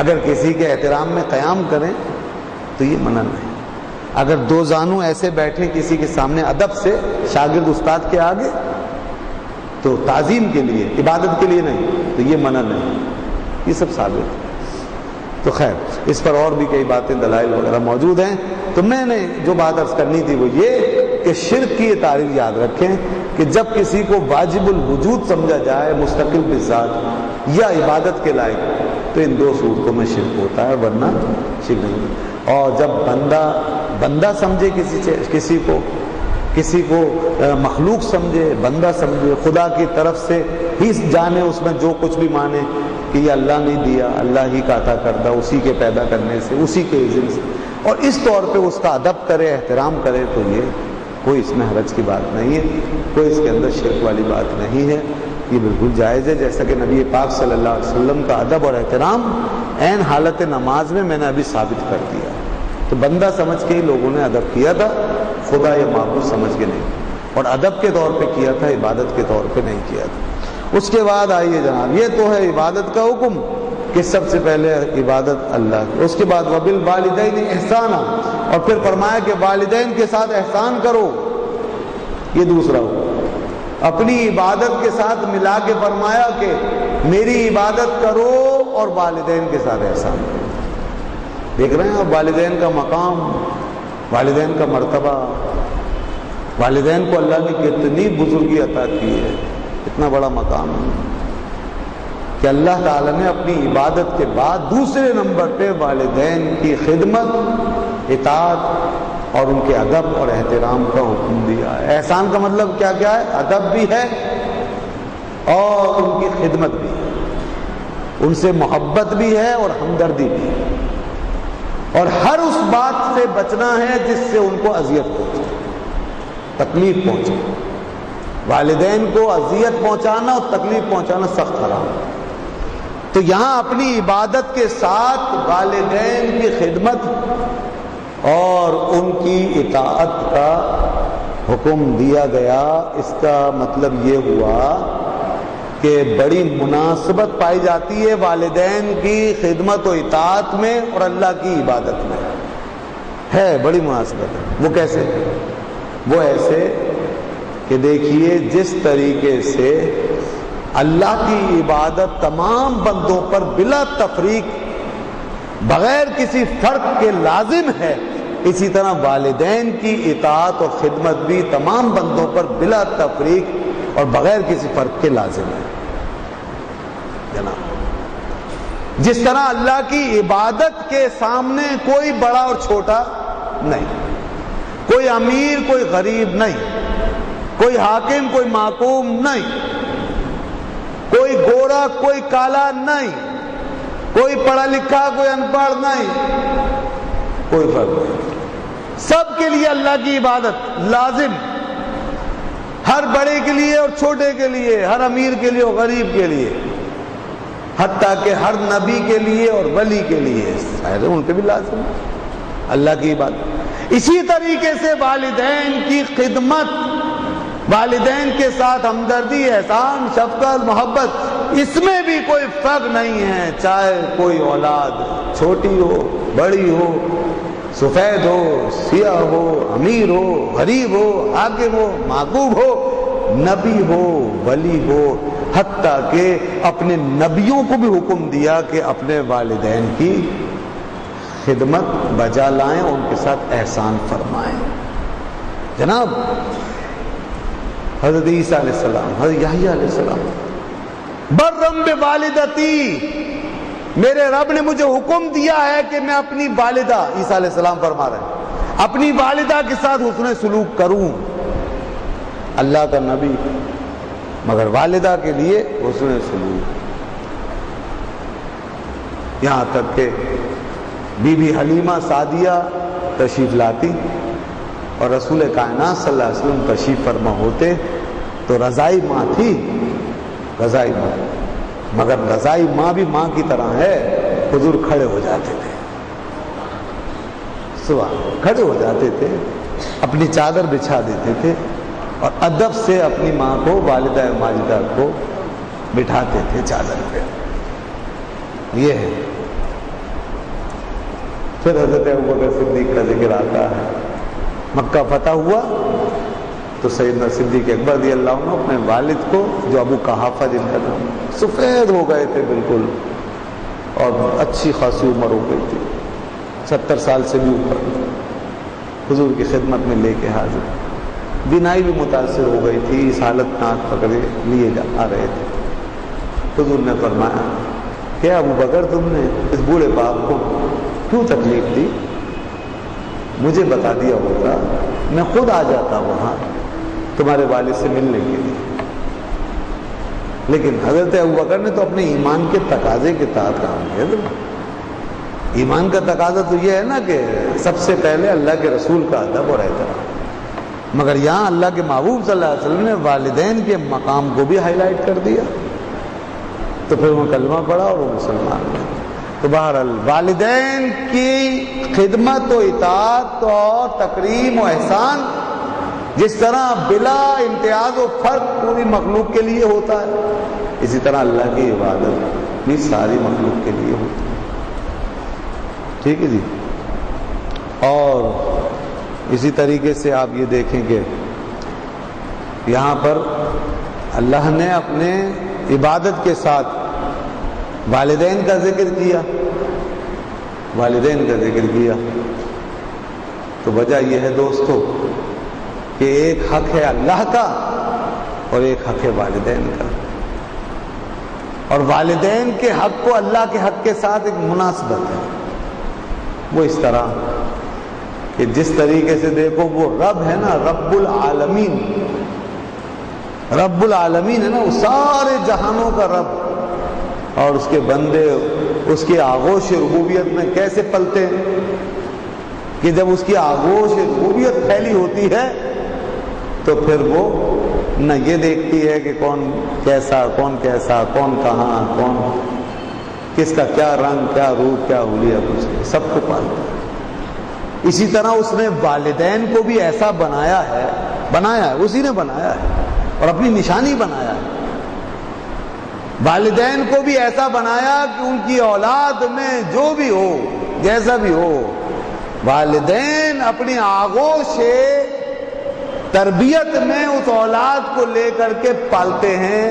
اگر کسی کے احترام میں قیام کریں تو یہ منع نہیں. اگر دو زانو ایسے بیٹھے کسی کے سامنے ادب سے شاگرد استاد کے آگے تو تعظیم کے لیے، عبادت کے لیے نہیں، تو یہ منع نہیں. یہ سب ثابت ہے. تو خیر اس پر اور بھی کئی باتیں دلائل وغیرہ موجود ہیں. تو میں نے جو بات عرض کرنی تھی وہ یہ کہ شرک کی یہ تعریف یاد رکھیں کہ جب کسی کو واجب الوجود سمجھا جائے مستقل بذات یا عبادت کے لائق تو ان دو صورتوں میں شرک ہوتا ہے، ورنہ شرک نہیں. اور جب بندہ سمجھے کسی کو مخلوق سمجھے، بندہ سمجھے، خدا کی طرف سے ہی جانے، اس میں جو کچھ بھی مانے کہ یہ اللہ نے دیا، اللہ ہی کا عطا کردہ، اسی کے پیدا کرنے سے، اسی کے اذن سے، اور اس طور پہ اس کا ادب کرے، احترام کرے، تو یہ کوئی اس میں حرج کی بات نہیں ہے، کوئی اس کے اندر شرک والی بات نہیں ہے، یہ بالکل جائز ہے۔ جیسا کہ نبی پاک صلی اللہ علیہ وسلم کا ادب اور احترام عین حالت نماز میں نے ابھی ثابت کر دیا، تو بندہ سمجھ کے ہی لوگوں نے ادب کیا تھا، خدا یا معبود سمجھ کے نہیں، اور ادب کے طور پہ کیا تھا، عبادت کے طور پہ نہیں کیا تھا۔ اس کے بعد آئیے جناب، یہ تو ہے عبادت کا حکم کہ سب سے پہلے عبادت اللہ کی، اس کے بعد وبالوالدین احسانا، اور پھر فرمایا کہ والدین کے ساتھ احسان کرو، یہ دوسرا حکم۔ اپنی عبادت کے ساتھ ملا کے فرمایا کہ میری عبادت کرو اور والدین کے ساتھ احسان کرو۔ دیکھ رہے ہیں آپ والدین کا مقام، والدین کا مرتبہ، والدین کو اللہ نے کتنی بزرگی عطا کی ہے، اتنا بڑا مقام ہے کہ اللہ تعالیٰ نے اپنی عبادت کے بعد دوسرے نمبر پہ والدین کی خدمت، اطاعت اور ان کے ادب اور احترام کا حکم دیا ہے۔ احسان کا مطلب کیا کیا ہے؟ ادب بھی ہے اور ان کی خدمت بھی ہے، ان سے محبت بھی ہے اور ہمدردی بھی ہے، اور ہر اس بات سے بچنا ہے جس سے ان کو اذیت پہنچے، تکلیف پہنچے۔ والدین کو اذیت پہنچانا اور تکلیف پہنچانا سخت حرام ہے۔ تو یہاں اپنی عبادت کے ساتھ والدین کی خدمت اور ان کی اطاعت کا حکم دیا گیا۔ اس کا مطلب یہ ہوا کہ بڑی مناسبت پائی جاتی ہے والدین کی خدمت و اطاعت میں اور اللہ کی عبادت میں، ہے بڑی مناسبت ہے۔ وہ کیسے؟ وہ ایسے کہ دیکھیے جس طریقے سے اللہ کی عبادت تمام بندوں پر بلا تفریق بغیر کسی فرق کے لازم ہے، اسی طرح والدین کی اطاعت اور خدمت بھی تمام بندوں پر بلا تفریق اور بغیر کسی فرق کے لازم ہے جناب۔ جس طرح اللہ کی عبادت کے سامنے کوئی بڑا اور چھوٹا نہیں، کوئی امیر کوئی غریب نہیں، کوئی حاکم کوئی محکوم نہیں، کوئی گورا کوئی کالا نہیں، کوئی پڑھا لکھا کوئی ان پڑھ نہیں، کوئی فرق نہیں، سب کے لیے اللہ کی عبادت لازم، ہر بڑے کے لیے اور چھوٹے کے لیے، ہر امیر کے لیے اور غریب کے لیے، حتیٰ کہ ہر نبی کے لیے اور ولی کے لیے ان کے بھی لازم ہے اللہ کی عبادت۔ اسی طریقے سے والدین کی خدمت، والدین کے ساتھ ہمدردی، احسان، شفقت، محبت، اس میں بھی کوئی فرق نہیں ہے، چاہے کوئی اولاد چھوٹی ہو بڑی ہو، سفید ہو سیاہ ہو، امیر ہو غریب ہو، حاکم ہو محکوم ہو، نبی ہو ولی ہو، حتیٰ کہ اپنے نبیوں کو بھی حکم دیا کہ اپنے والدین کی خدمت بجا لائیں، ان کے ساتھ احسان فرمائیں۔ جناب حضرت عیسیٰ علیہ السلام، حضرت یحییٰ علیہ السلام، برم بوالدتی، میرے رب نے مجھے حکم دیا ہے کہ میں اپنی والدہ، عیسیٰ علیہ السلام فرما رہے ہیں، اپنی والدہ کے ساتھ حسن سلوک کروں۔ اللہ کا نبی مگر والدہ کے لیے حسن سلوک، یہاں تک کہ بی بی حلیمہ سعدیہ تشریف لاتی اور رسول کائنات صلی اللہ علیہ وسلم تشریف فرما ہوتے تو رضائی ماں تھی، رضائی ماں، مگر رضائی ماں بھی ماں کی طرح ہے، حضور کھڑے ہو جاتے تھے، صبح کھڑے ہو جاتے تھے، اپنی چادر بچھا دیتے تھے اور ادب سے اپنی ماں کو، والدہ ماجدہ کو بٹھاتے تھے چادر پہ۔ یہ ہے۔ پھر حضرت ابوبکر صدیق کا ذکر آتا ہے، مکہ فتح ہوا تو سیدنا صدیق اکبر رضی اللہ عنہ اپنے والد کو، جو ابو قحافہ جن کا نام، سفید ہو گئے تھے بالکل اور اچھی خاصی عمر ہو گئی تھی، 70 سال سے بھی اوپر، حضور کی خدمت میں لے کے حاضر، بینائی بھی متاثر ہو گئی تھی، اس حالت میں ہاتھ پکڑے لیے آ رہے تھے۔ حضور نے فرمایا کہ ابو بکر تم نے اس بوڑھے باپ کو کیوں تکلیف دی؟ مجھے بتا دیا ہوتا میں خود آ جاتا وہاں تمہارے والد سے ملنے کے لیے، لیکن حضرت ابوبکر نے تو اپنے ایمان کے تقاضے کے تحت کام کیا تھا، ایمان کا تقاضا تو یہ ہے نا کہ سب سے پہلے اللہ کے رسول کا ادب اور احترام، مگر یہاں اللہ کے محبوب صلی اللہ علیہ وسلم نے والدین کے مقام کو بھی ہائی لائٹ کر دیا، تو پھر وہ کلمہ پڑھا اور وہ مسلمان ہوئے۔ تو بہرحال والدین کی خدمت و اطاعت اور تکریم و احسان جس طرح بلا امتیاز و فرق پوری مخلوق کے لیے ہوتا ہے، اسی طرح اللہ کی عبادت بھی ساری مخلوق کے لیے ہوتی ہے۔ ٹھیک ہے جی۔ اور اسی طریقے سے آپ یہ دیکھیں کہ یہاں پر اللہ نے اپنے عبادت کے ساتھ والدین کا ذکر کیا، والدین کا ذکر کیا، تو وجہ یہ ہے دوستو کہ ایک حق ہے اللہ کا اور ایک حق ہے والدین کا، اور والدین کے حق کو اللہ کے حق کے ساتھ ایک مناسبت ہے، وہ اس طرح کہ جس طریقے سے دیکھو وہ رب ہے نا، رب العالمین، رب العالمین ہے نا، وہ سارے جہانوں کا رب، اور اس کے بندے اس کی آغوش ربوبیت میں کیسے پلتے ہیں کہ جب اس کی آغوش ربوبیت پھیلی ہوتی ہے تو پھر وہ نہ یہ دیکھتی ہے کہ کون کیسا، کون کہاں، کون کس کا کیا رنگ، کیا روپ، کیا حلیہ، کچھ سب کو پالتا ہے۔ اسی طرح اس نے والدین کو بھی ایسا بنایا ہے، اسی نے بنایا ہے اور اپنی نشانی بنایا ہے۔ والدین کو بھی ایسا بنایا کہ ان کی اولاد میں جو بھی ہو، جیسا بھی ہو، والدین اپنی آغوش تربیت میں اس اولاد کو لے کر کے پالتے ہیں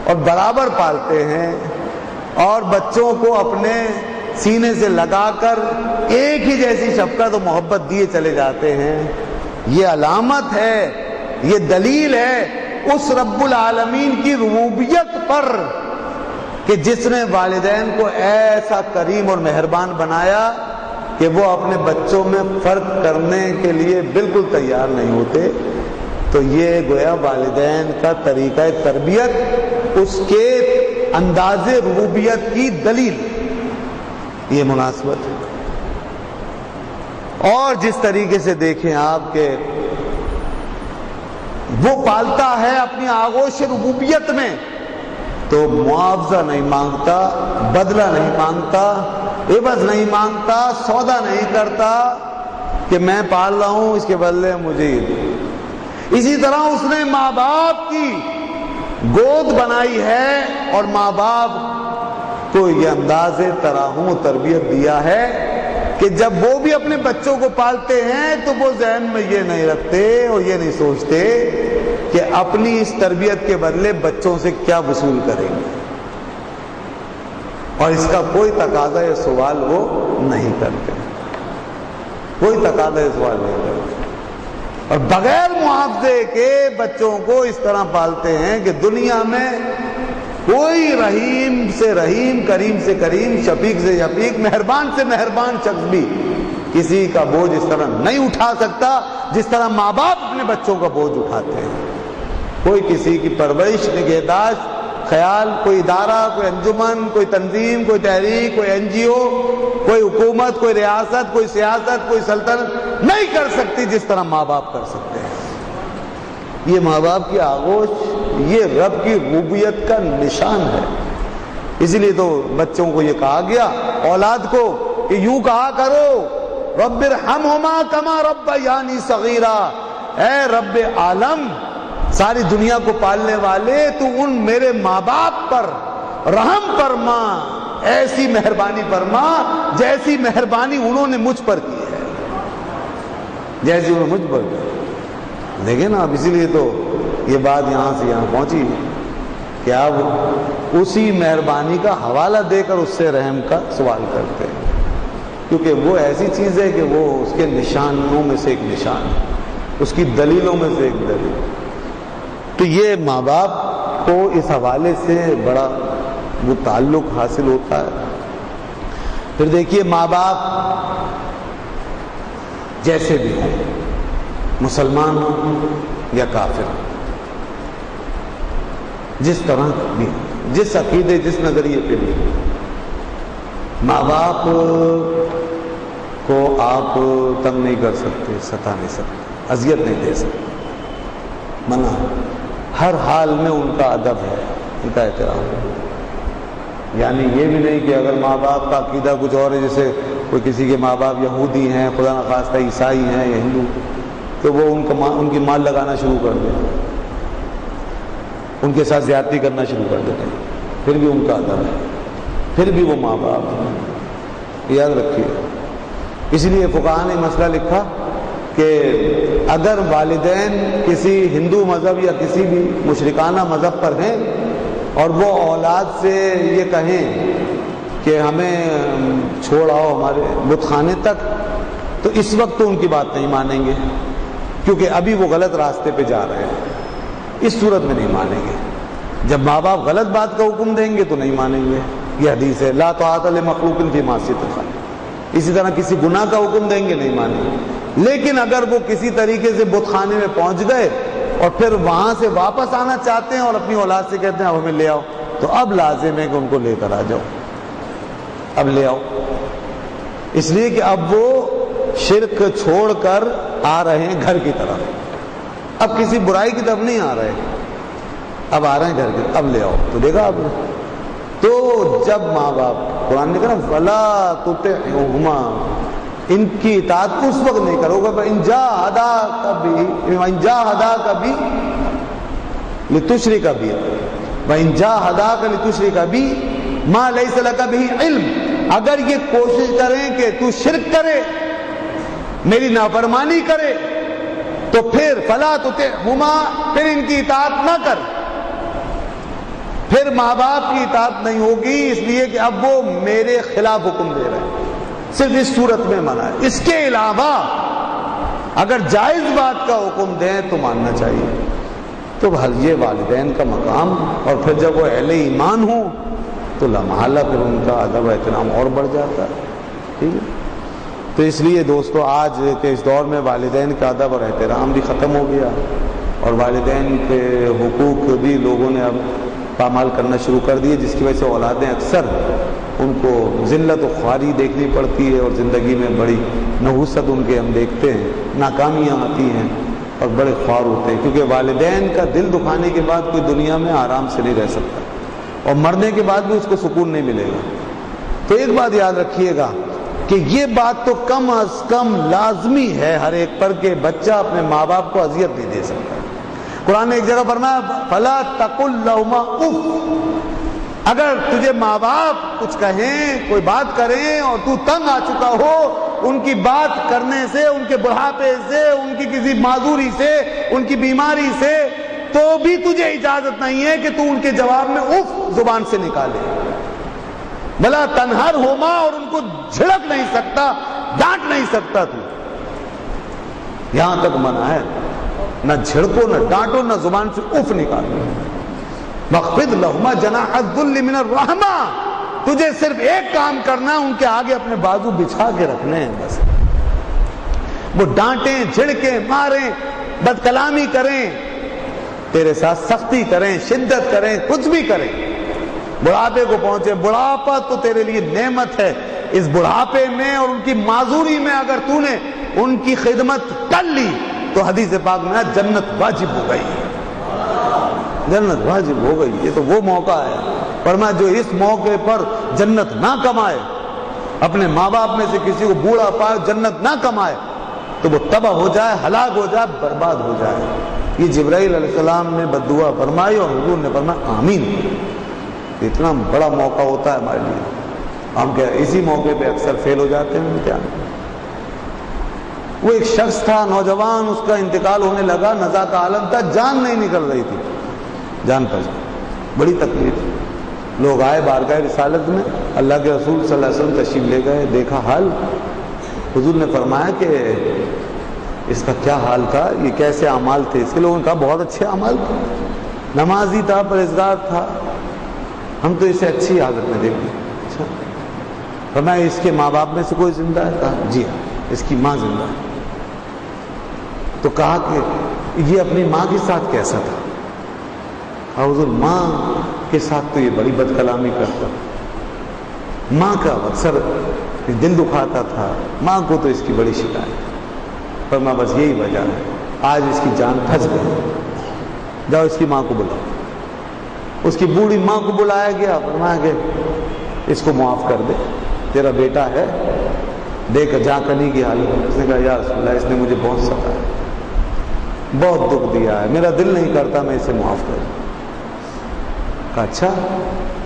اور برابر پالتے ہیں، اور بچوں کو اپنے سینے سے لگا کر ایک ہی جیسی شفقت و محبت دیے چلے جاتے ہیں۔ یہ علامت ہے، یہ دلیل ہے اس رب العالمین کی ربوبیت پر کہ جس نے والدین کو ایسا کریم اور مہربان بنایا کہ وہ اپنے بچوں میں فرق کرنے کے لیے بالکل تیار نہیں ہوتے۔ تو یہ گویا والدین کا طریقہ تربیت، اس کے انداز ربوبیت کی دلیل، یہ مناسبت ہے۔ اور جس طریقے سے دیکھیں آپ کہ وہ پالتا ہے اپنی آغوش ربوبیت میں، تو معاوضہ نہیں مانگتا، بدلہ نہیں مانگتا، عوض نہیں مانگتا، سودا نہیں کرتا کہ میں پال رہا ہوں اس کے بدلے مجھے یہ دے۔ اسی طرح اس نے ماں باپ کی گود بنائی ہے اور ماں باپ کو یہ انداز تراحم و تربیت دیا ہے کہ جب وہ بھی اپنے بچوں کو پالتے ہیں تو وہ ذہن میں یہ نہیں رکھتے اور یہ نہیں سوچتے کہ اپنی اس تربیت کے بدلے بچوں سے کیا وصول کریں گے، اور اس کا کوئی تقاضا یا سوال وہ نہیں کرتے، کوئی تقاضا یا سوال نہیں کرتے، اور بغیر معاوضے کے بچوں کو اس طرح پالتے ہیں کہ دنیا میں کوئی رحیم سے رحیم، کریم سے کریم، شفیق سے شفیق، مہربان سے مہربان شخص بھی کسی کا بوجھ اس طرح نہیں اٹھا سکتا جس طرح ماں باپ اپنے بچوں کا بوجھ اٹھاتے ہیں۔ کوئی کسی کی پرورش، نگہداشت، خیال، کوئی ادارہ، کوئی انجمن، کوئی تنظیم، کوئی تحریک، کوئی این جی او، کوئی حکومت، کوئی ریاست، کوئی سیاست، کوئی سلطنت نہیں کر سکتی جس طرح ماں باپ کر سکتے ہیں۔ یہ ماں باپ کی آغوش یہ رب کی ربوبیت کا نشان ہے۔ اسی لیے تو بچوں کو یہ کہا گیا، اولاد کو، کہ یوں کہا کرو رب ارحمہما کما ربیانی صغیرا، اے رب عالم، ساری دنیا کو پالنے والے، تو ان میرے ماں باپ پر رحم فرما، ایسی مہربانی فرما جیسی مہربانی انہوں نے مجھ پر کی ہے، جیسی انہوں نے مجھ پر کی۔ دیکھیں نا، اب اسی لیے تو یہ بات یہاں سے یہاں پہنچی کہ اب اسی مہربانی کا حوالہ دے کر اس سے رحم کا سوال کرتے ہیں، کیونکہ وہ ایسی چیز ہے کہ وہ اس کے نشانوں میں سے ایک نشان ہے، اس کی دلیلوں میں سے ایک دلیل۔ تو یہ ماں باپ کو اس حوالے سے بڑا وہ تعلق حاصل ہوتا ہے۔ پھر دیکھیے، ماں باپ جیسے بھی ہوں، مسلمان یا کافر، جس طرح بھی، جس عقیدے، جس نظریے پہ بھی، ماں باپ کو آپ تنگ نہیں کر سکتے، ستا نہیں سکتے، اذیت نہیں دے سکتے، منع ہے۔ ہر حال میں ان کا ادب ہے، ان کا احترام ہے۔ یعنی یہ بھی نہیں کہ اگر ماں باپ کا عقیدہ کچھ اور ہے، جیسے کوئی کسی کے ماں باپ یہودی ہیں، خدا نخواستہ عیسائی ہیں یا ہندو، تو وہ ان کی مال لگانا شروع کر دیں، ان کے ساتھ زیادتی کرنا شروع کر دیتے ہیں، پھر بھی ان کا ادب ہے، پھر بھی وہ ماں باپ ہیں، یاد رکھیے۔ اس لیے فقہاء نے مسئلہ لکھا کہ اگر والدین کسی ہندو مذہب یا کسی بھی مشرکانہ مذہب پر ہیں اور وہ اولاد سے یہ کہیں کہ ہمیں چھوڑ آؤ ہمارے بت خانے تک، تو اس وقت تو ان کی بات نہیں مانیں گے، کیونکہ ابھی وہ غلط راستے پہ جا رہے ہیں، اس صورت میں نہیں مانیں گے۔ جب ماں باپ غلط بات کا حکم دیں گے تو نہیں مانیں گے، یہ حدیث ہے، لا طاعۃ لمخلوق فی معصیۃ الخالق۔ اسی طرح کسی گناہ کا حکم دیں گے، نہیں مانیں گے۔ لیکن اگر وہ کسی طریقے سے بت خانے میں پہنچ گئے اور پھر وہاں سے واپس آنا چاہتے ہیں اور اپنی اولاد سے کہتے ہیں اب ہمیں لے آؤ، تو اب لازم ہے کہ ان کو لے کر آ جاؤ، اب لے آؤ، اس لیے کہ اب وہ شرک چھوڑ کر آ رہے ہیں گھر کی طرف، اب کسی برائی کی طرف نہیں آ رہے، اب آ رہے ہیں گھر کی طرف، اب لے آؤ، تو دیکھا آپ نے۔ تو جب ماں باپ، قرآن نے کہا فلا تطعهما، ان کی اطاعت اس وقت نہیں کرو گے، ان جاہداک بھی لتشرک بی، وان جاہداک لتشرک بی ما لیس لک بہ علم، اگر یہ کوشش کریں کہ تو شرک کرے، میری نافرمانی کرے، تو پھر فلا تطعهما، پھر ان کی اطاعت نہ کر، پھر ماں باپ کی اطاعت نہیں ہوگی، اس لیے کہ اب وہ میرے خلاف حکم دے رہے ہیں، صرف اس صورت میں منع ہے۔ اس کے علاوہ اگر جائز بات کا حکم دیں تو ماننا چاہیے۔ تو یہ والدین کا مقام، اور پھر جب وہ اہل ایمان ہوں تو لامحالہ پھر ان کا ادب و احترام اور بڑھ جاتا ہے، ٹھیک ہے۔ تو اس لیے دوستو، آج کے اس دور میں والدین کا ادب اور احترام بھی ختم ہو گیا، اور والدین کے حقوق بھی لوگوں نے اب پامال کرنا شروع کر دیے، جس کی وجہ سے اولادیں اکثر ان کو ذلت و خواری دیکھنی پڑتی ہے، اور زندگی میں بڑی نحوست ان کے ہم دیکھتے ہیں، ناکامیاں آتی ہیں اور بڑے خوار ہوتے ہیں، کیونکہ والدین کا دل دکھانے کے بعد کوئی دنیا میں آرام سے نہیں رہ سکتا، اور مرنے کے بعد بھی اس کو سکون نہیں ملے گا۔ تو ایک بات یاد رکھیے گا کہ یہ بات تو کم از کم لازمی ہے ہر ایک پر کہ بچہ اپنے ماں باپ کو اذیت نہیں دے سکتا۔ قرآن نے ایک جگہ فرمایا فلا تقل لهما اف، اگر تجھے ماں باپ کچھ کہیں، کوئی بات کریں اور تو تنگ آ چکا ہو ان کی بات کرنے سے، ان کے بڑھاپے سے، ان کی کسی معذوری سے، ان کی بیماری سے، تو بھی تجھے اجازت نہیں ہے کہ تو ان کے جواب میں اف زبان سے نکالے۔ بلا تنہر ہوما، اور ان کو جھڑک نہیں سکتا، ڈانٹ نہیں سکتا، تو یہاں تک منع ہے، نہ جھڑکو، نہ ڈانٹو، نہ زبان سے اف نکالو۔ مخفض لهما جناح الذل من الرحمہ، تجھے صرف ایک کام کرنا، ان کے آگے اپنے بازو بچھا کے رکھنے ہیں بس۔ وہ ڈانٹیں، جھڑکیں، ماریں، بد کلامی کریں، تیرے ساتھ سختی کریں، شدت کریں، کچھ بھی کریں، بڑھاپے کو پہنچے، بڑھاپا تو تیرے لیے نعمت ہے، اس بڑھاپے میں اور ان کی معذوری میں اگر تو نے ان کی خدمت کر لی تو حدیث پاک میں جنت واجب ہو گئی، جنت واجب ہو گئی۔ یہ تو وہ موقع ہے، فرمایا جو اس موقع پر جنت نہ کمائے، اپنے ماں باپ میں سے کسی کو بوڑھا پائے جنت نہ کمائے، تو وہ تباہ ہو جائے، ہلاک ہو جائے، برباد ہو جائے۔ یہ جبرائیل علیہ السلام نے بددعا فرمائی اور حضور نے فرمایا آمین۔ اتنا بڑا موقع ہوتا ہے ہمارے لیے، ہم کیا اسی موقع پہ اکثر فیل ہو جاتے ہیں امتحان۔ وہ ایک شخص تھا نوجوان، اس کا انتقال ہونے لگا، نزا کا عالم تھا، جان نہیں نکل رہی تھی، جان پر بڑی تکلیف۔ لوگ آئے بارگاہ رسالت میں، اللہ کے رسول صلی اللہ علیہ وسلم تشریف لے گئے، دیکھا حال، حضور نے فرمایا کہ اس کا کیا حال تھا، یہ کیسے اعمال تھے؟ اس کے لوگوں نے کہا بہت اچھے اعمال تھے، نمازی تھا، پرہیزگار تھا، ہم تو اسے اچھی حالت میں دیکھتے ہیں۔ اچھا، فرمایا اس کے ماں باپ میں سے کوئی زندہ ہے؟ کہا جی ہاں، اس کی ماں زندہ ہے۔ تو کہا کہ یہ اپنی ماں کے ساتھ کیسا تھا؟ حضور ماں کے ساتھ تو یہ بڑی بد کلامی کرتا، ماں کا اکثر دل دکھاتا تھا، ماں کو تو اس کی بڑی شکایت، پر ماں بس یہی وجہ ہے، آج اس کی جان پھنس گئی، جاؤ اس کی ماں کو بلاؤ۔ اس کی بوڑھی ماں کو بلایا گیا، فرمایا کہ اس کو معاف کر دے، تیرا بیٹا ہے، دیکھ جہاں کنی کی حالت۔ اس نے کہا یا رسول اللہ، اس نے مجھے بہت ستایا، بہت دکھ دیا ہے، میرا دل نہیں کرتا میں اسے معاف کروں۔ کہا اچھا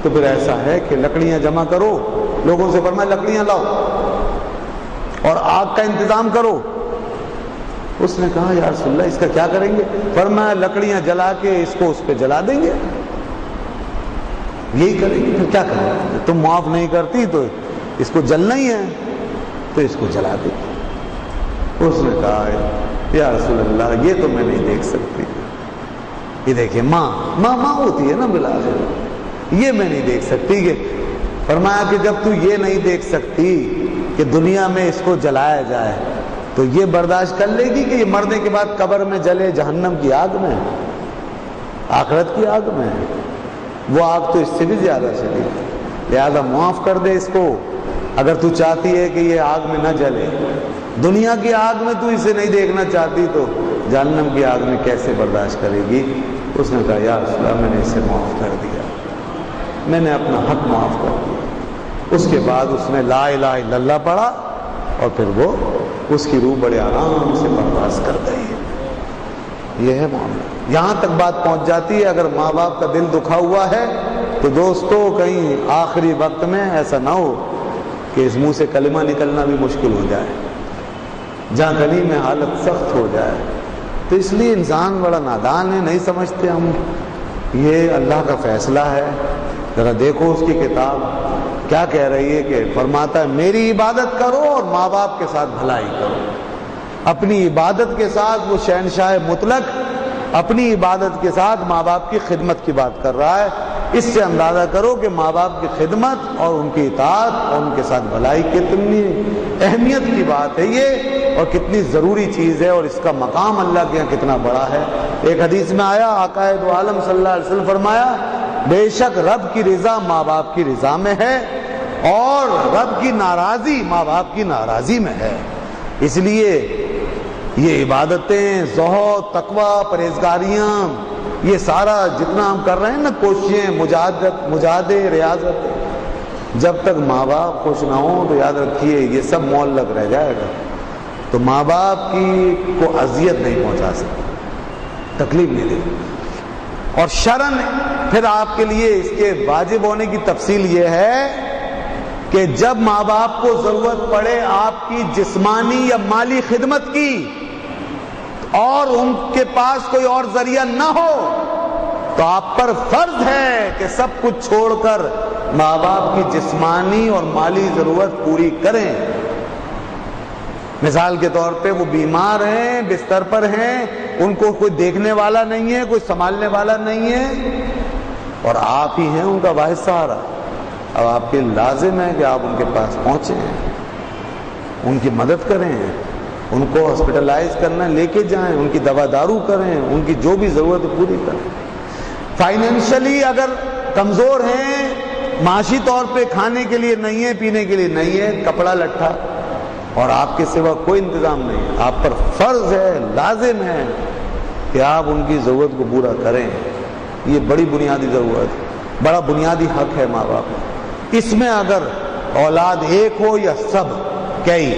تو پھر ایسا ہے کہ لکڑیاں جمع کرو، لوگوں سے فرمایا لکڑیاں لاؤ اور آگ کا انتظام کرو۔ اس نے کہا یا رسول اللہ اس کا کیا کریں گے؟ فرمایا لکڑیاں جلا کے اس کو اس پہ جلا دیں گے، یہی کریں گے، پھر کیا کریں گے؟ تم معاف نہیں کرتی تو اس کو جلنا ہی ہے، تو اس کو جلا دیں۔ اس نے کہا یا رسول اللہ یہ تو میں نہیں دیکھ سکتی، یہ دیکھیں ماں ہوتی ہے نا بالآخر، یہ میں نہیں دیکھ سکتی۔ کہ فرمایا کہ جب تو یہ نہیں دیکھ سکتی کہ دنیا میں اس کو جلایا جائے تو یہ برداشت کر لے گی کہ یہ مرنے کے بعد قبر میں جلے جہنم کی آگ میں، آخرت کی آگ میں؟ وہ آگ تو اس سے بھی زیادہ چلی، لہذا معاف کر دے اس کو۔ اگر تو چاہتی ہے کہ یہ آگ میں نہ جلے، دنیا کی آگ میں تو اسے نہیں دیکھنا چاہتی تو جہنم کی آگ میں کیسے برداشت کرے گی؟ اس نے کہا یا رسول اللہ میں نے اسے معاف کر دیا، میں نے اپنا حق معاف کر دیا۔ اس کے بعد اس نے لا الہ الا اللہ پڑھا اور پھر وہ اس کی روح بڑے آرام سے پرواز کر گئی۔ یہ ہے معاملہ، یہاں تک بات پہنچ جاتی ہے۔ اگر ماں باپ کا دل دکھا ہوا ہے تو دوستو کہیں آخری وقت میں ایسا نہ ہو کہ اس منہ سے کلمہ نکلنا بھی مشکل ہو جائے، جہاں گلی میں حالت سخت ہو جائے۔ تو اس لیے انسان بڑا نادان ہے، نہیں سمجھتے ہم یہ اللہ کا فیصلہ ہے۔ ذرا دیکھو اس کی کتاب کیا کہہ رہی ہے کہ فرماتا ہے میری عبادت کرو اور ماں باپ کے ساتھ بھلائی کرو۔ اپنی عبادت کے ساتھ وہ شہنشاہ مطلق اپنی عبادت کے ساتھ ماں باپ کی خدمت کی بات کر رہا ہے۔ اس سے اندازہ کرو کہ ماں باپ کی خدمت اور ان کی اطاعت اور ان کے ساتھ بھلائی کتنی اہمیت کی بات ہے یہ، اور کتنی ضروری چیز ہے، اور اس کا مقام اللہ کے یہاں کتنا بڑا ہے۔ ایک حدیث میں آیا، آقا دو عالم صلی اللہ علیہ وسلم فرمایا بے شک رب کی رضا ماں باپ کی رضا میں ہے اور رب کی ناراضی ماں باپ کی ناراضی میں ہے۔ اس لیے یہ عبادتیں، زہد، تقوی، پرہیزگاریاں، یہ سارا جتنا ہم کر رہے ہیں نا، کوششیں، مجاہدے، ریاضت، جب تک ماں باپ خوش نہ ہوں تو یاد رکھیے یہ سب معلق رہ جائے گا۔ تو ماں باپ کی کو اذیت نہیں پہنچا سکتے، تکلیف نہیں دے۔ اور شرعاً پھر آپ کے لیے اس کے واجب ہونے کی تفصیل یہ ہے کہ جب ماں باپ کو ضرورت پڑے آپ کی جسمانی یا مالی خدمت کی اور ان کے پاس کوئی اور ذریعہ نہ ہو تو آپ پر فرض ہے کہ سب کچھ چھوڑ کر ماں باپ کی جسمانی اور مالی ضرورت پوری کریں۔ مثال کے طور پہ وہ بیمار ہیں، بستر پر ہیں، ان کو کوئی دیکھنے والا نہیں ہے، کوئی سنبھالنے والا نہیں ہے، اور آپ ہی ہیں ان کا واحد سہارا۔ اب آپ کے لازم ہے کہ آپ ان کے پاس پہنچیں، ان کی مدد کریں، ان کو ہاسپٹلائز کرنا لے کے جائیں، ان کی دوا دارو کریں، ان کی جو بھی ضرورت ہے پوری کریں۔ فائنینشلی اگر کمزور ہیں، معاشی طور پہ کھانے کے لیے نہیں ہے، پینے کے لیے نہیں ہے، کپڑا لٹھا، اور آپ کے سوا کوئی انتظام نہیں ہے، آپ پر فرض ہے، لازم ہے کہ آپ ان کی ضرورت کو پورا کریں۔ یہ بڑی بنیادی ضرورت ہے، بڑا بنیادی حق ہے ماں باپ کا۔ اس میں اگر اولاد ایک ہو یا سب کئی،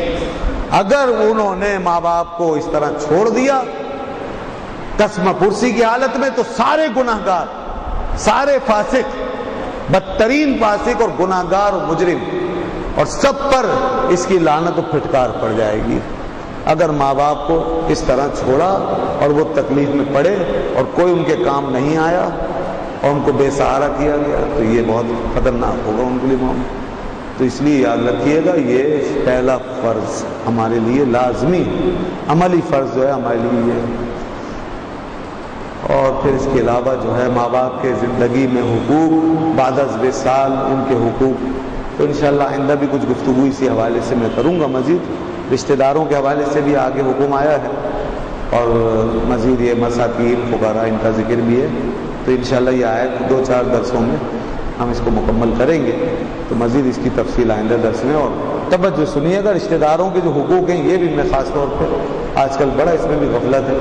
اگر انہوں نے ماں باپ کو اس طرح چھوڑ دیا قسم پرسی کی حالت میں تو سارے گناہگار، سارے فاسق، بدترین فاسق اور گناہگار اور مجرم، اور سب پر اس کی لعنت و پھٹکار پڑ جائے گی۔ اگر ماں باپ کو اس طرح چھوڑا اور وہ تکلیف میں پڑے اور کوئی ان کے کام نہیں آیا اور ان کو بے سہارا کیا گیا تو یہ بہت خطرناک ہوگا ان کے لیے معاملہ۔ تو اس لیے یاد رکھیے گا یہ پہلا فرض ہمارے لیے لازمی عملی فرض جو ہے ہمارے لیے یہ۔ اور پھر اس کے علاوہ جو ہے ماں باپ کے زندگی میں حقوق بعد از وصال، ان کے حقوق، تو انشاءاللہ آئندہ بھی کچھ گفتگو اسی حوالے سے میں کروں گا۔ مزید رشتہ داروں کے حوالے سے بھی آگے حکم آیا ہے اور مزید یہ مساکین، فقراء، ان کا ذکر بھی ہے، تو انشاءاللہ یہ آیت 2-4 درسوں میں ہم اس کو مکمل کریں گے تو مزید اس کی تفصیل آئندہ درس میں. اور توجہ سنیے گا، رشتہ داروں کے جو حقوق ہیں یہ بھی میں خاص طور پہ آج کل بڑا اس میں بھی غفلت ہے،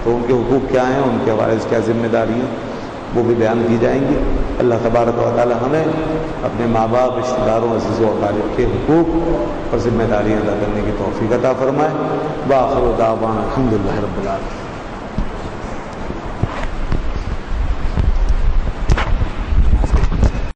تو ان کے حقوق کیا ہیں، ان کے حوالے سے کیا ذمہ داریاں وہ بھی بیان کی جائیں گی. اللہ تبارک و تعالی ہمیں اپنے ماں باپ، رشتہ داروں، عزیز و اقارب کے حقوق اور ذمہ داریاں ادا کرنے کی توفیق عطا فرمائے. وآخر دعوانا الحمدللہ رب العالمین.